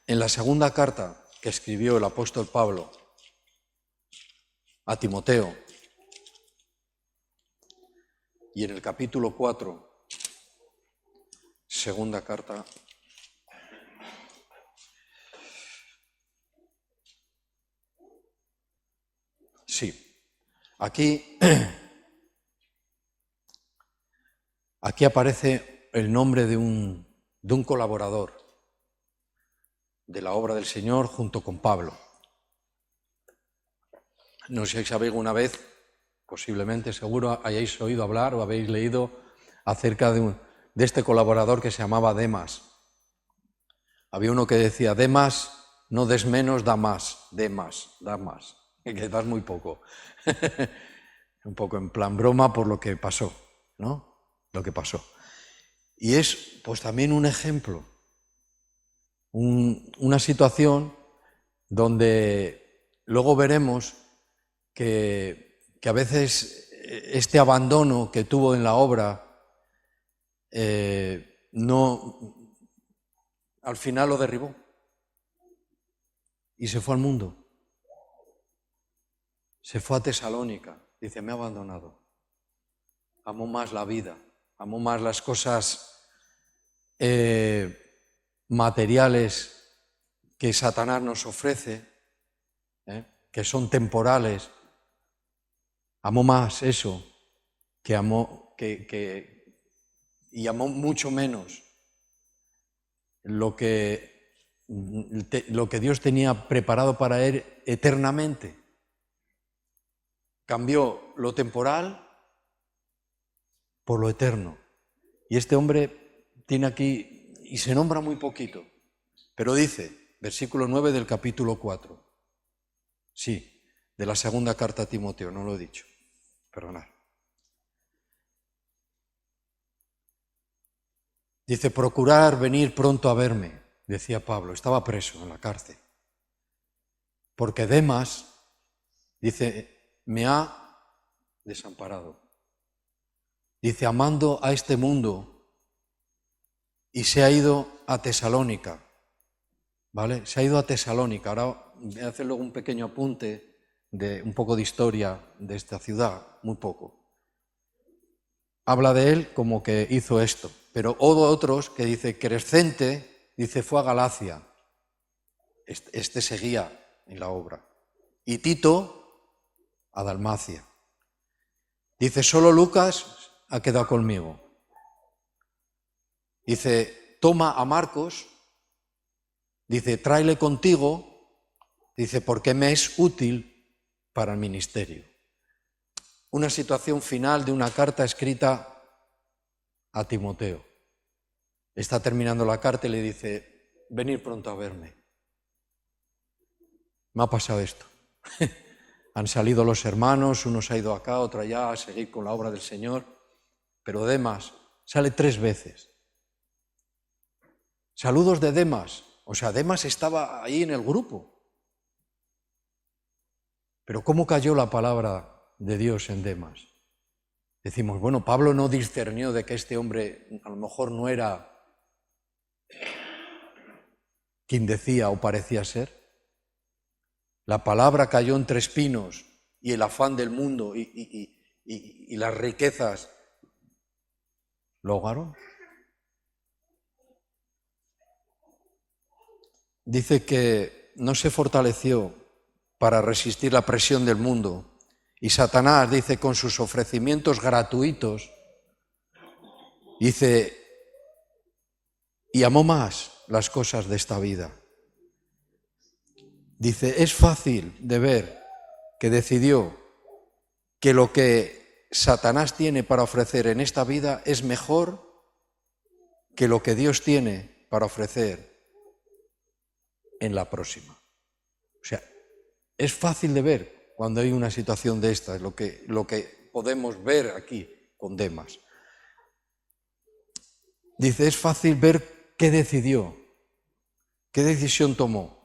En la segunda carta que escribió el apóstol Pablo a Timoteo, y en el capítulo 4, segunda carta, sí, aquí aparece el nombre de un colaborador de la obra del Señor junto con Pablo. No sé si sabéis alguna vez, posiblemente, seguro, hayáis oído hablar o habéis leído acerca de este colaborador que se llamaba Demas. Había uno que decía, Demas, no des menos, da más, Demas, da más, que das muy poco. Un poco en plan broma por lo que pasó, ¿no? Lo que pasó. Y es, pues, también un ejemplo, una situación donde luego veremos que a veces este abandono que tuvo en la obra al final lo derribó y se fue al mundo. Se fue a Tesalónica, dice, me ha abandonado. Amó más la vida, amó más las cosas materiales que Satanás nos ofrece, que son temporales. Amó más eso y amó mucho menos lo que Dios tenía preparado para él eternamente. Cambió lo temporal por lo eterno. Y este hombre tiene aquí, y se nombra muy poquito, pero dice, versículo 9 del capítulo 4, sí, de la segunda carta a Timoteo, no lo he dicho, perdonad. Dice, procurar venir pronto a verme, decía Pablo, estaba preso en la cárcel. Porque Demas, dice, me ha desamparado. Dice, amando a este mundo, y se ha ido a Tesalónica, ¿vale? Se ha ido a Tesalónica. Ahora voy a hacer luego un pequeño apunte de un poco de historia de esta ciudad, muy poco. Habla de él como que hizo esto, pero hubo otros que dice, Crescente, dice, fue a Galacia. Este seguía en la obra. Y Tito a Dalmacia. Dice, solo Lucas ha quedado conmigo. Dice, toma a Marcos, dice, tráele contigo, dice, porque me es útil para el ministerio. Una situación final de una carta escrita a Timoteo. Está terminando la carta y le dice, venid pronto a verme. Me ha pasado esto. Han salido los hermanos, uno se ha ido acá, otro allá, a seguir con la obra del Señor, pero Demas sale 3 veces. Saludos de Demas, o sea, Demas estaba ahí en el grupo. Pero ¿cómo cayó la palabra de Dios en Demas? Decimos, bueno, Pablo no discernió de que este hombre a lo mejor no era quien decía o parecía ser. La palabra cayó entre espinos y el afán del mundo y las riquezas lo ahogaron. Dice que no se fortaleció para resistir la presión del mundo y Satanás, dice, con sus ofrecimientos gratuitos, dice, y amó más las cosas de esta vida. Dice, es fácil de ver que decidió que lo que Satanás tiene para ofrecer en esta vida es mejor que lo que Dios tiene para ofrecer en la próxima. O sea, es fácil de ver cuando hay una situación de estas, lo que podemos ver aquí con Demas. Dice, es fácil ver qué decidió, qué decisión tomó.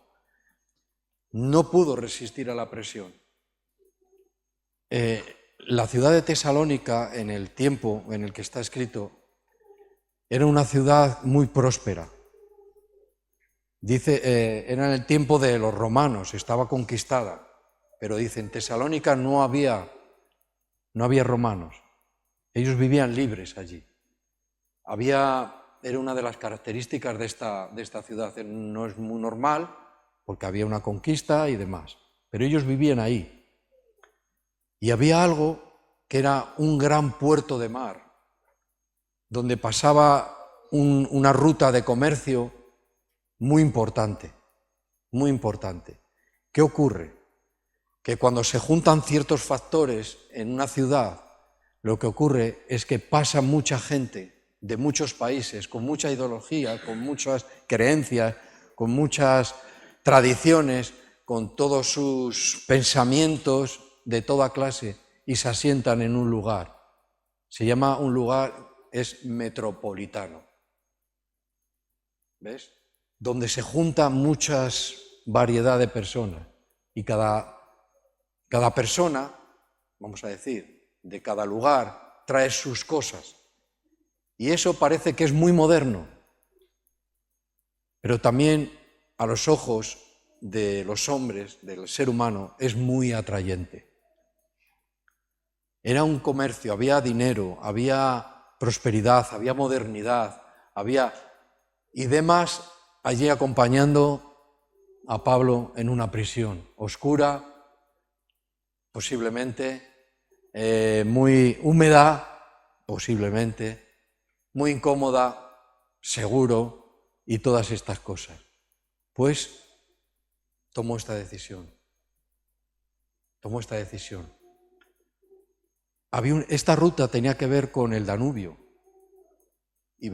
No pudo resistir a la presión. La ciudad de Tesalónica, en el tiempo en el que está escrito, era una ciudad muy próspera. Dice, era en el tiempo de los romanos, estaba conquistada, pero dice, en Tesalónica no había romanos. Ellos vivían libres allí. Era una de las características de esta ciudad. No es muy normal, porque había una conquista y demás, pero ellos vivían ahí. Y había algo que era un gran puerto de mar, donde pasaba una ruta de comercio muy importante, muy importante. ¿Qué ocurre? Que cuando se juntan ciertos factores en una ciudad, lo que ocurre es que pasa mucha gente de muchos países, con mucha ideología, con muchas creencias, con muchas tradiciones, con todos sus pensamientos de toda clase, y se asientan en un lugar. Se llama un lugar, es metropolitano. ¿Ves? Donde se junta muchas variedad de personas y cada persona, vamos a decir, de cada lugar, trae sus cosas. Y eso parece que es muy moderno, pero también a los ojos de los hombres, del ser humano, es muy atrayente. Era un comercio, había dinero, había prosperidad, había modernidad, y Demas allí acompañando a Pablo en una prisión oscura, posiblemente, muy húmeda, posiblemente, muy incómoda, seguro, y todas estas cosas. Pues tomó esta decisión. Esta ruta tenía que ver con el Danubio, y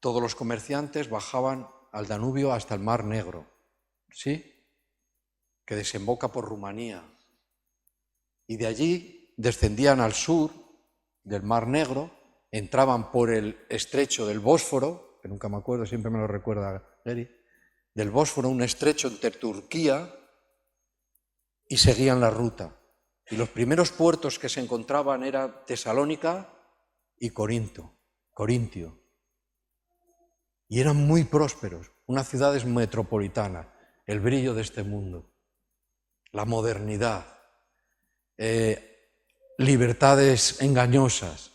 todos los comerciantes bajaban al Danubio hasta el Mar Negro, ¿sí? Que desemboca por Rumanía. Y de allí descendían al sur del Mar Negro, entraban por el estrecho del Bósforo, que nunca me acuerdo, siempre me lo recuerda Gary, del Bósforo, un estrecho entre Turquía, y seguían la ruta. Y los primeros puertos que se encontraban eran Tesalónica y Corintio. Y eran muy prósperos, unas ciudades metropolitanas, el brillo de este mundo, la modernidad, libertades engañosas.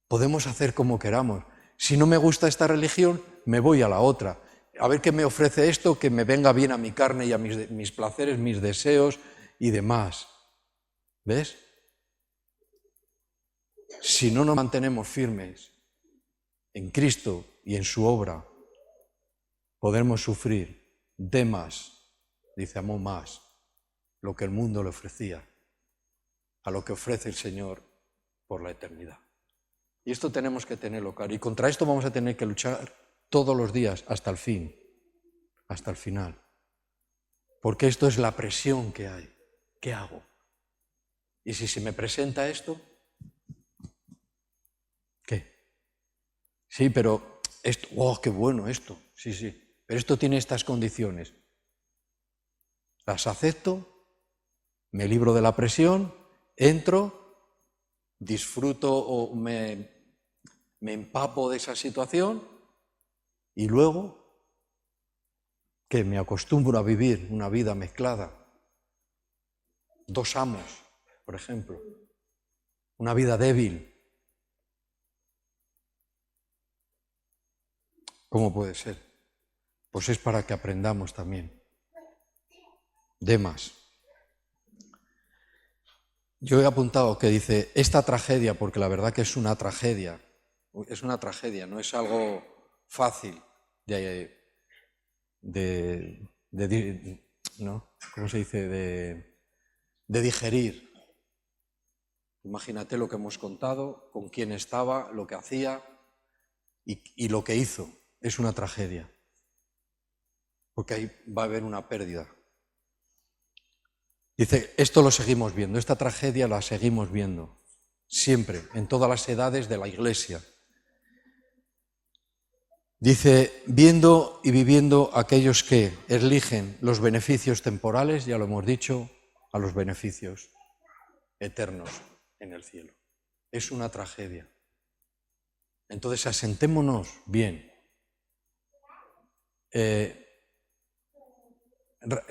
Podemos hacer como queramos. Si no me gusta esta religión, me voy a la otra. A ver qué me ofrece esto, que me venga bien a mi carne y a mis placeres, mis deseos y demás. ¿Ves? Si no nos mantenemos firmes en Cristo y en su obra, podremos sufrir de más, dice, amó más lo que el mundo le ofrecía a lo que ofrece el Señor por la eternidad. Y esto tenemos que tenerlo claro. Y contra esto vamos a tener que luchar todos los días hasta el fin, hasta el final. Porque esto es la presión que hay. ¿Qué hago? Y si se me presenta esto, ¿qué? Sí, pero esto, ¡oh, qué bueno esto! Sí, sí, pero esto tiene estas condiciones. Las acepto, me libro de la presión, entro, disfruto o me empapo de esa situación y luego que me acostumbro a vivir una vida mezclada. 2 amos, por ejemplo. Una vida débil. ¿Cómo puede ser? Pues es para que aprendamos también. Demas. Yo he apuntado que dice, esta tragedia, porque la verdad que es una tragedia, no es algo fácil ¿no? ¿Cómo se dice? De digerir. Imagínate lo que hemos contado, con quién estaba, lo que hacía y lo que hizo. Es una tragedia. Porque ahí va a haber una pérdida. Dice, esto lo seguimos viendo, esta tragedia la seguimos viendo, siempre, en todas las edades de la Iglesia. Dice, viendo y viviendo aquellos que eligen los beneficios temporales, ya lo hemos dicho, a los beneficios eternos en el cielo. Es una tragedia. Entonces, asentémonos bien.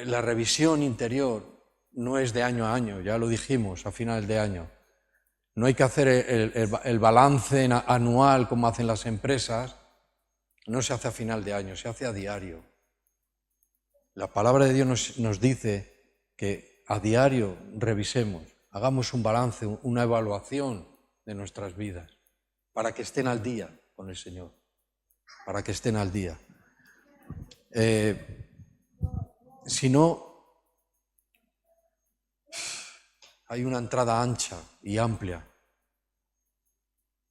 La revisión interior no es de año a año, ya lo dijimos a final de año. No hay que hacer el balance anual como hacen las empresas, no se hace a final de año, se hace a diario. La palabra de Dios nos dice que a diario revisemos, hagamos un balance, una evaluación de nuestras vidas, para que estén al día con el Señor, para que estén al día. Si no, hay una entrada ancha y amplia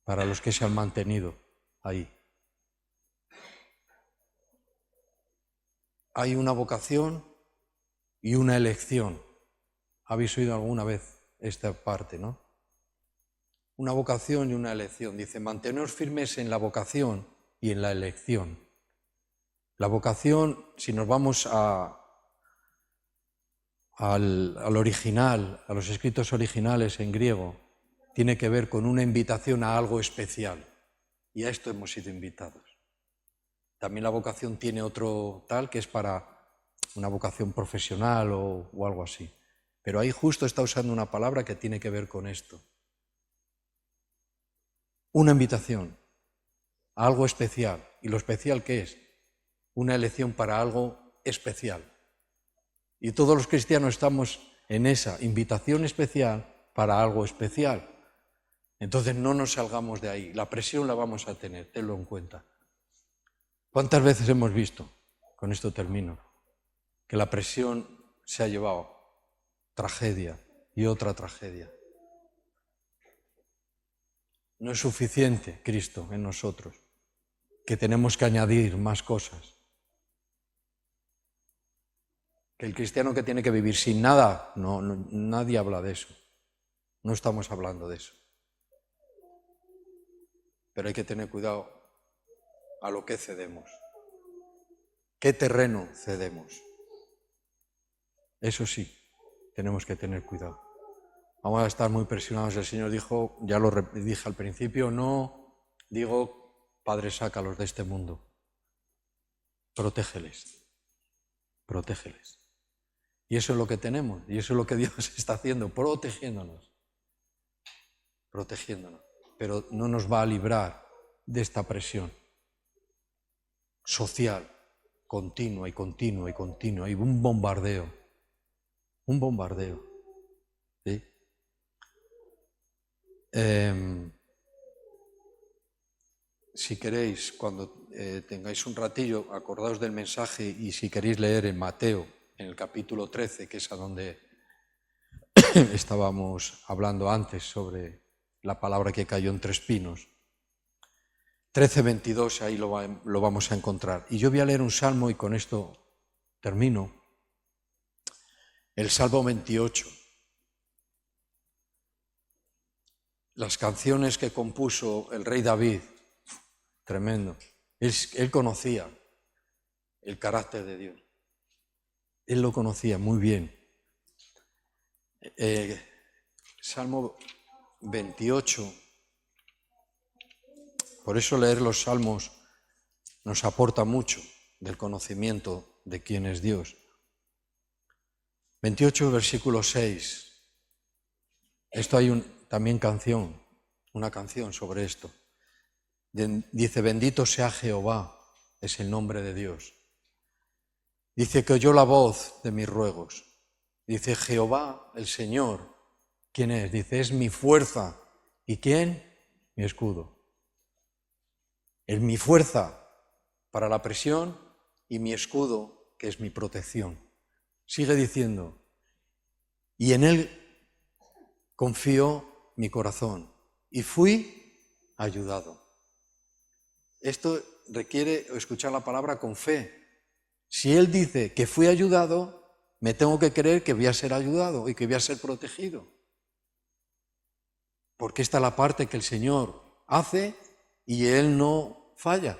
para los que se han mantenido ahí. Hay una vocación y una elección. ¿Habéis oído alguna vez esta parte, no? Una vocación y una elección. Dice, manteneos firmes en la vocación y en la elección. La vocación, si nos vamos al original, a los escritos originales en griego, tiene que ver con una invitación a algo especial. Y a esto hemos sido invitados. También la vocación tiene otro tal que es para una vocación profesional o algo así. Pero ahí justo está usando una palabra que tiene que ver con esto. Una invitación a algo especial. ¿Y lo especial qué es? Una elección para algo especial. Y todos los cristianos estamos en esa invitación especial para algo especial. Entonces no nos salgamos de ahí. La presión la vamos a tener, tenlo en cuenta. ¿Cuántas veces hemos visto, con esto termino, que la presión se ha llevado tragedia y otra tragedia? No es suficiente Cristo en nosotros, que tenemos que añadir más cosas. Que el cristiano que tiene que vivir sin nada, no, nadie habla de eso. No estamos hablando de eso. Pero hay que tener cuidado a lo que cedemos. ¿Qué terreno cedemos? Eso sí, tenemos que tener cuidado. Vamos a estar muy presionados. El Señor dijo, ya lo dije al principio, no digo, Padre, sácalos de este mundo. Protégeles. Protégeles. Y eso es lo que tenemos, y eso es lo que Dios está haciendo, protegiéndonos. Protegiéndonos. Pero no nos va a librar de esta presión social, continua y continua y continua, y un bombardeo. Un bombardeo. ¿Sí? Si queréis, cuando tengáis un ratillo, acordaos del mensaje, y si queréis leer en Mateo, en el capítulo 13, que es a donde estábamos hablando antes sobre la palabra que cayó entre espinos. 13:22, ahí lo vamos a encontrar. Y yo voy a leer un salmo y con esto termino. El Salmo 28. Las canciones que compuso el rey David, tremendo. Él conocía el carácter de Dios. Él lo conocía muy bien. Salmo 28. Por eso leer los salmos nos aporta mucho del conocimiento de quién es Dios. 28, versículo 6. Esto hay también una canción sobre esto. Dice, bendito sea Jehová, es el nombre de Dios. Dice que oyó la voz de mis ruegos. Dice, Jehová, el Señor, ¿quién es? Dice, es mi fuerza. ¿Y quién? Mi escudo. Es mi fuerza para la presión y mi escudo, que es mi protección. Sigue diciendo, y en él confió mi corazón y fui ayudado. Esto requiere escuchar la palabra con fe. Si él dice que fui ayudado, me tengo que creer que voy a ser ayudado y que voy a ser protegido. Porque esta es la parte que el Señor hace y Él no falla.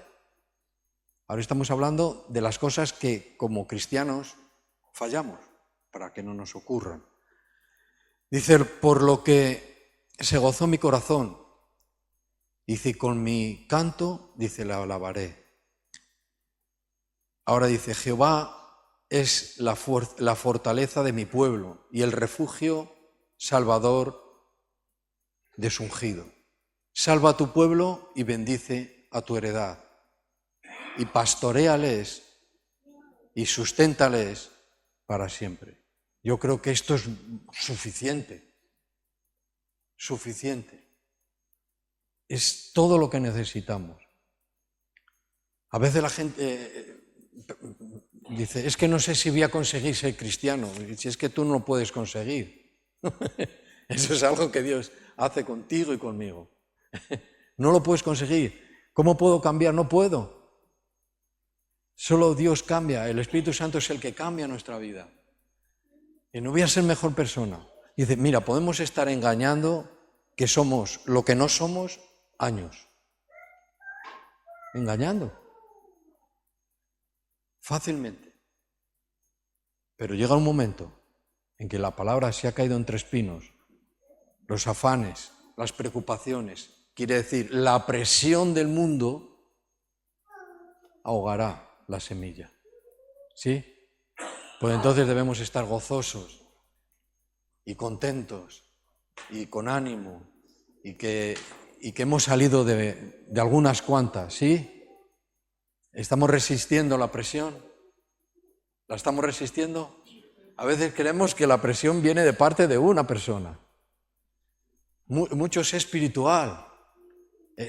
Ahora estamos hablando de las cosas que como cristianos fallamos, para que no nos ocurran. Dice, por lo que se gozó mi corazón, dice, con mi canto, dice, la alabaré. Ahora dice, Jehová es la fortaleza de mi pueblo y el refugio salvador de su ungido. Salva a tu pueblo y bendice a tu heredad. Y pastoréales y susténtales para siempre. Yo creo que esto es suficiente. Suficiente. Es todo lo que necesitamos. A veces la gente dice, es que no sé si voy a conseguir ser cristiano. Si es que tú no lo puedes conseguir. Eso es algo que Dios hace contigo y conmigo. No lo puedes conseguir. ¿Cómo puedo cambiar? No puedo. Solo Dios cambia. El Espíritu Santo es el que cambia nuestra vida. Y no voy a ser mejor persona. Dice, mira, podemos estar engañando que somos lo que no somos años. Engañando. Fácilmente. Pero llega un momento en que la palabra se ha caído entre espinos. Los afanes, las preocupaciones, quiere decir, la presión del mundo ahogará la semilla. ¿Sí? Pues entonces debemos estar gozosos y contentos y con ánimo y que hemos salido de algunas cuantas, ¿sí? ¿Estamos resistiendo la presión? ¿La estamos resistiendo? A veces creemos que la presión viene de parte de una persona. Mucho es espiritual.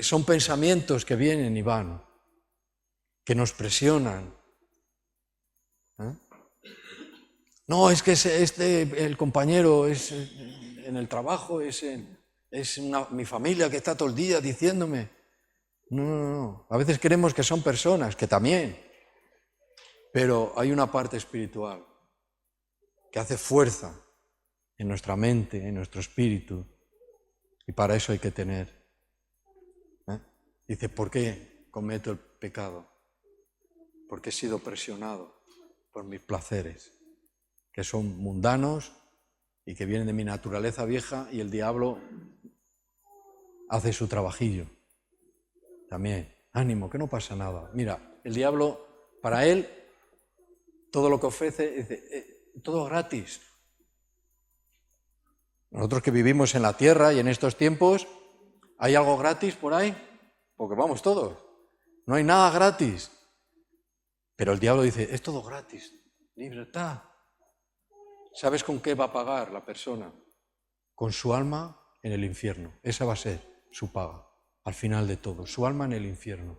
Son pensamientos que vienen y van, que nos presionan. No, es que el compañero es en el trabajo, es mi familia que está todo el día diciéndome. No. A veces creemos que son personas, que también. Pero hay una parte espiritual que hace fuerza en nuestra mente, en nuestro espíritu. Y para eso hay que tener. Dice, ¿por qué cometo el pecado? Porque he sido presionado por mis placeres, que son mundanos y que vienen de mi naturaleza vieja, y el diablo hace su trabajillo. También, ánimo, que no pasa nada. Mira, el diablo, para él, todo lo que ofrece, dice, todo gratis. Nosotros que vivimos en la tierra y en estos tiempos, ¿hay algo gratis por ahí? Porque vamos todos. No hay nada gratis. Pero el diablo dice, es todo gratis. Libertad. ¿Sabes con qué va a pagar la persona? Con su alma en el infierno. Esa va a ser su paga, al final de todo, su alma en el infierno.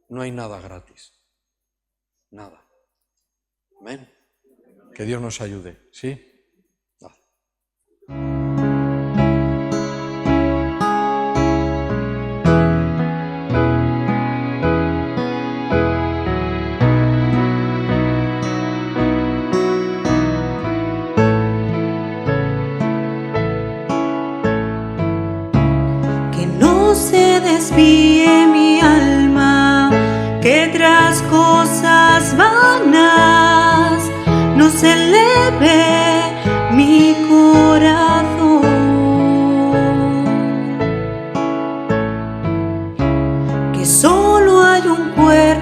No hay nada gratis, nada. Amén. Que Dios nos ayude, ¿sí? Desvíe mi alma, que tras cosas vanas no se eleve mi corazón, que solo hay un cuerpo